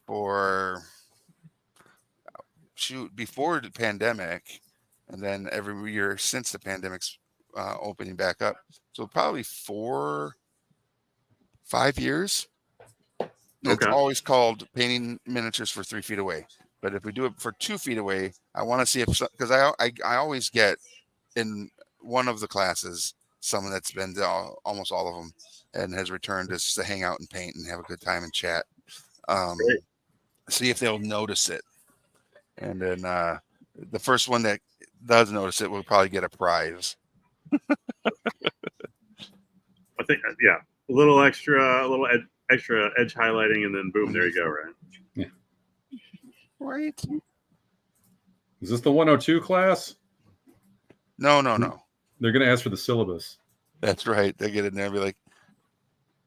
for before the pandemic, and then every year since the pandemic's opening back up. So probably 4-5 years. It's always called Painting Miniatures for 3 feet away. But if we do it for 2 feet away, I want to see if, because I always get in one of the classes someone that's been to almost all of them and has returned just to hang out and paint and have a good time and chat. See if they'll notice it. And then the first one that does notice it will probably get a prize. I think, yeah, a little extra edge highlighting, and then boom, there you go, right? Yeah. Right. Is this the 102 class? No. They're going to ask for the syllabus. That's right. They get in there and be like,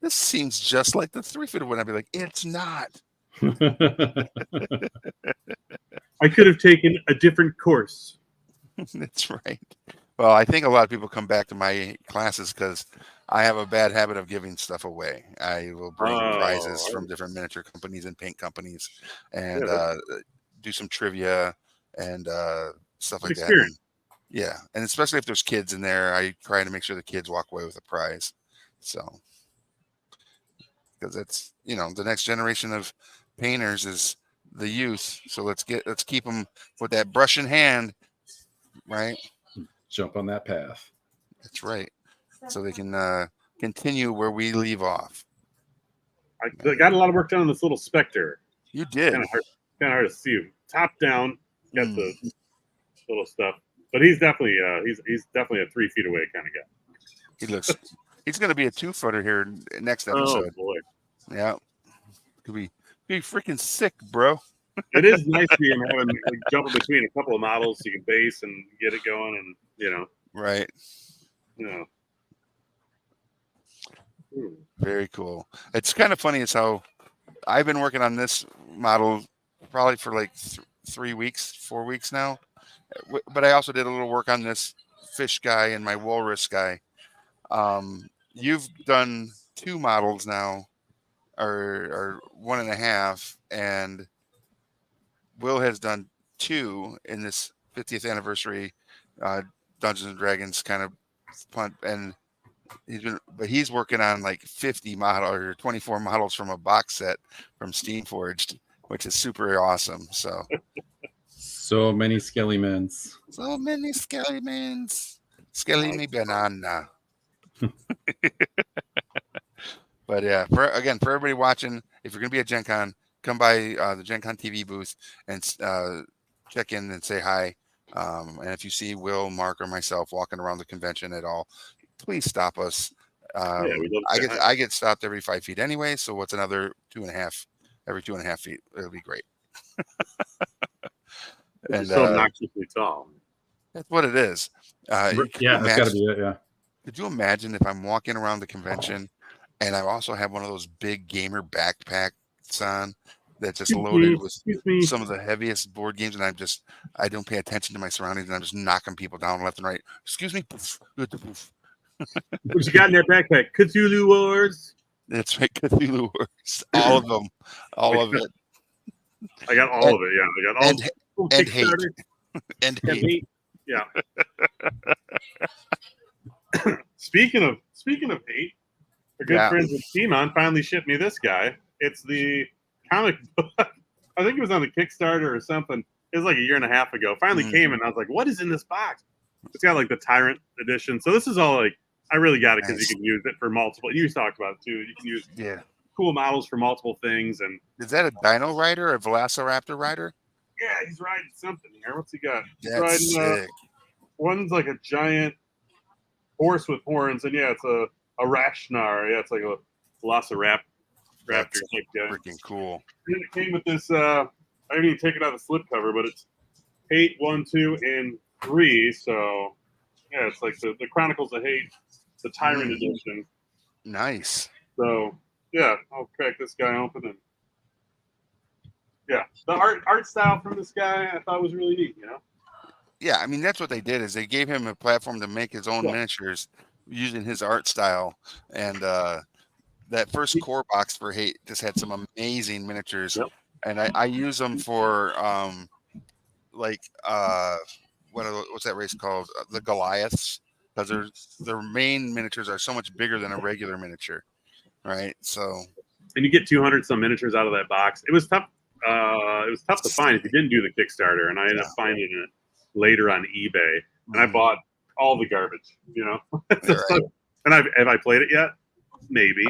this seems just like the 3 feet away. I'd be like, it's not. I could have taken a different course. That's right. Well, I think a lot of people come back to my classes because I have a bad habit of giving stuff away. I will bring prizes from different miniature companies and paint companies and do some trivia and stuff like that. And, yeah. And especially if there's kids in there, I try to make sure the kids walk away with a prize. So, because it's, the next generation of painters is the youth. So let's keep them with that brush in hand, right? Jump on that path. That's right. So they can continue where we leave off. I got a lot of work done on this little Spectre. You did. Kind of hard to see him. Top down, got Mm. the little stuff, but he's definitely he's definitely a 3 feet away kind of guy. He looks. He's going to be a 2-footer here next Oh episode. boy, Yeah, could be freaking sick, bro. it is nice seeing him having like, jumping between a couple of models so you can base and get it going, and Right. Very cool. It's kind of funny as how I've been working on this model probably for like 4 weeks now. But I also did a little work on this fish guy and my walrus guy. You've done 2 models now, or 1.5, and Will has done 2 in this 50th anniversary Dungeons and Dragons kind of punt, and he's working on like 50 model or 24 models from a box set from Steamforged, which is super awesome. So many Skellimans. So many Skellimans. Skelly me banana. But yeah, for everybody watching, if you're gonna be at Gen Con, come by the Gen Con TV booth and check in and say hi. And if you see Will, Mark, or myself walking around the convention at all, please stop us. I get stopped every 5 feet anyway, so what's another 2.5? Every 2.5 feet, it'll be great. And so obnoxiously tall. That's what it is. Yeah, that's got to be it. Yeah. Could you imagine if I'm walking around the convention and I also have one of those big gamer backpacks on that's just loaded with some of the heaviest board games, and I don't pay attention to my surroundings, and I'm just knocking people down left and right. Excuse me. Poof. What you got in that backpack? Cthulhu Wars. That's right, Cthulhu Wars. All of them. All of it. I got all of it. Yeah, I got all. And hate. And hate. Yeah. Speaking of hate, our good friends with Simon finally shipped me this guy. It's the comic book. I think it was on the Kickstarter or something. It was like a year and a half ago. Finally came, and I was like, "What is in this box?" It's got like the Tyrant edition. So this is all like, I really got it because you can use it for multiple. You talked about it too. You can use cool models for multiple things. And is that a Dino Rider, a Velociraptor Rider? Yeah, he's riding something here. What's he got? He's That's riding. Sick. One's like a giant horse with horns, and it's a Rashnar. Yeah, it's like a Velociraptor type guy. Freaking cool. And it came with this. I didn't even take it out of the slipcover, but it's Hate 1, 2, and 3. So yeah, it's like the Chronicles of Hate, the Tyrant edition. Nice. So yeah, I'll crack this guy open, and yeah, the art style from this guy I thought was really neat. Yeah, I mean that's what they did is they gave him a platform to make his own miniatures using his art style, and that first core box for Hate just had some amazing miniatures, and I use them for what's that race called? The Goliaths, because their main miniatures are so much bigger than a regular miniature, right? So, and you get 200 some miniatures out of that box. It was tough. It was tough to find if you didn't do the Kickstarter, and I ended up finding it later on eBay, and I bought all the garbage. Right. And have I played it yet? Maybe.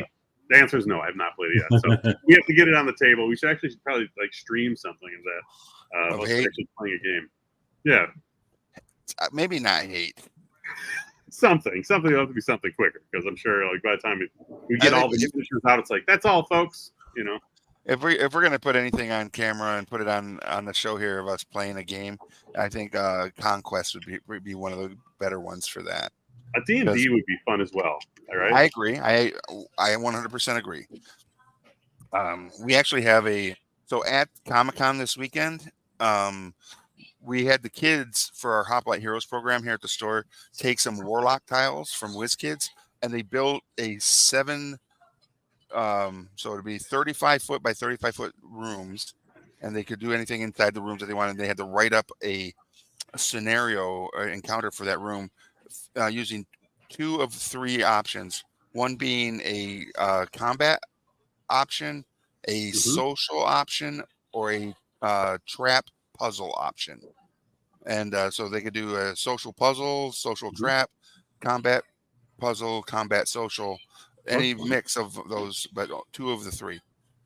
The answer is no. I have not played it yet. So we have to get it on the table. We should probably like stream something of that. Of actually playing a game. Yeah. Maybe not Hate. Something. It'll have to be something quicker, because I'm sure like by the time we get all the miniatures out, it's like that's all, folks. If we're gonna put anything on camera and put it on the show here of us playing a game, I think Conquest would be one of the better ones for that. A D&D would be fun as well. All right. I agree. I 100% agree. We actually have at Comic-Con this weekend, we had the kids for our Hoplite Heroes program here at the store take some Warlock tiles from WizKids, and they built a 7. So it'd be 35 foot by 35 foot rooms, and they could do anything inside the rooms that they wanted. They had to write up a scenario or encounter for that room using 2 of 3 options. One being a combat option, a social option, or a trap puzzle option. And so they could do a social puzzle, social trap, combat puzzle, combat social. any mix of those, but 2 of the 3.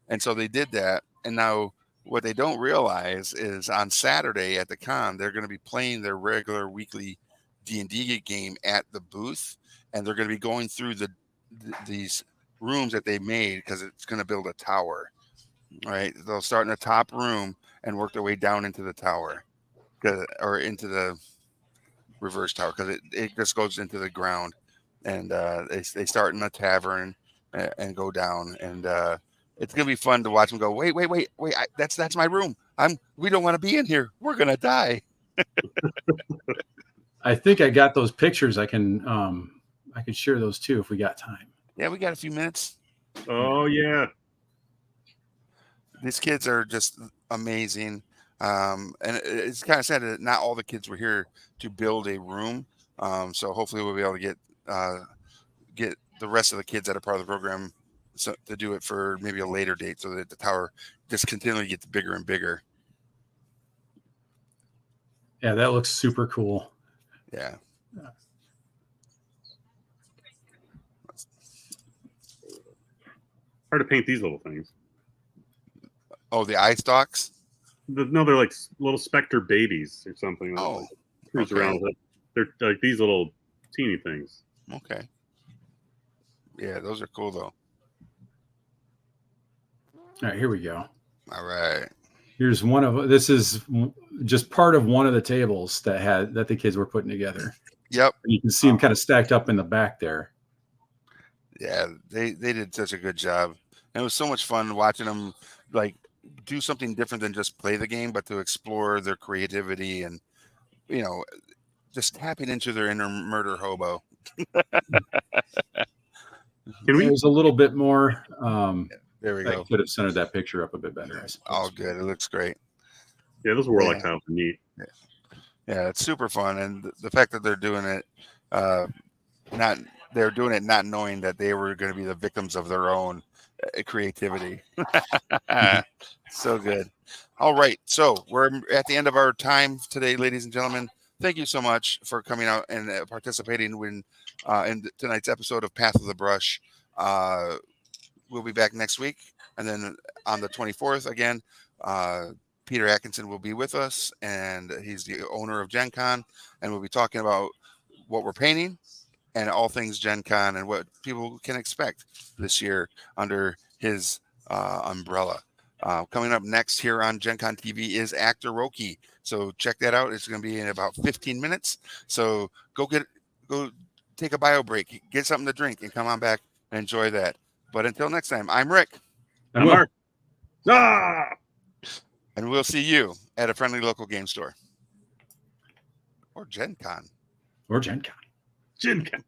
And so they did that. And now what they don't realize is on Saturday at the con, they're going to be playing their regular weekly D&D game at the booth, and they're going to be going through these rooms that they made because it's going to build a tower. Right? They'll start in the top room and work their way down into the tower, or into the reverse tower, because it just goes into the ground. And they start in the tavern and go down, and it's gonna be fun to watch them go. Wait! That's my room. We don't want to be in here. We're gonna die. I think I got those pictures. I can share those too if we got time. Yeah, we got a few minutes. Oh yeah. These kids are just amazing. And it's kind of sad that not all the kids were here to build a room. So hopefully we'll be able to get the rest of the kids that are part of the program to do it for maybe a later date, so that the tower just continually gets bigger and bigger. Yeah, that looks super cool. Yeah. Hard to paint these little things. Oh, the eye stalks? No, they're like little specter babies or something. That Oh, cruise okay. around with it. They're like these little teeny things. Okay. Yeah, those are cool though. All right, here we go. All right. Here's this is just part of one of the tables that the kids were putting together. Yep. You can see them kind of stacked up in the back there. Yeah, they did such a good job. And it was so much fun watching them like do something different than just play the game, but to explore their creativity and, just tapping into their inner murder hobo. There's a little bit more. There we I go. could have centered that picture up a bit better. All good. It looks great. Yeah, those warlock tiles are neat. Yeah, it's super fun. And the fact that they're doing it, not knowing that they were going to be the victims of their own creativity. So good. All right. So we're at the end of our time today, ladies and gentlemen. Thank you so much for coming out and participating in tonight's episode of Path of the Brush. We'll be back next week. And then on the 24th, again, Peter Atkinson will be with us, and he's the owner of Gen Con, and we'll be talking about what we're painting and all things Gen Con and what people can expect this year under his umbrella. Coming up next here on Gen Con TV is Actor Roki. So check that out. It's going to be in about 15 minutes. So go take a bio break, get something to drink, and come on back and enjoy that. But until next time, I'm Rick. I'm Mark. Ah! And we'll see you at a friendly local game store. Or Gen Con. Or Gen Con. Gen Con.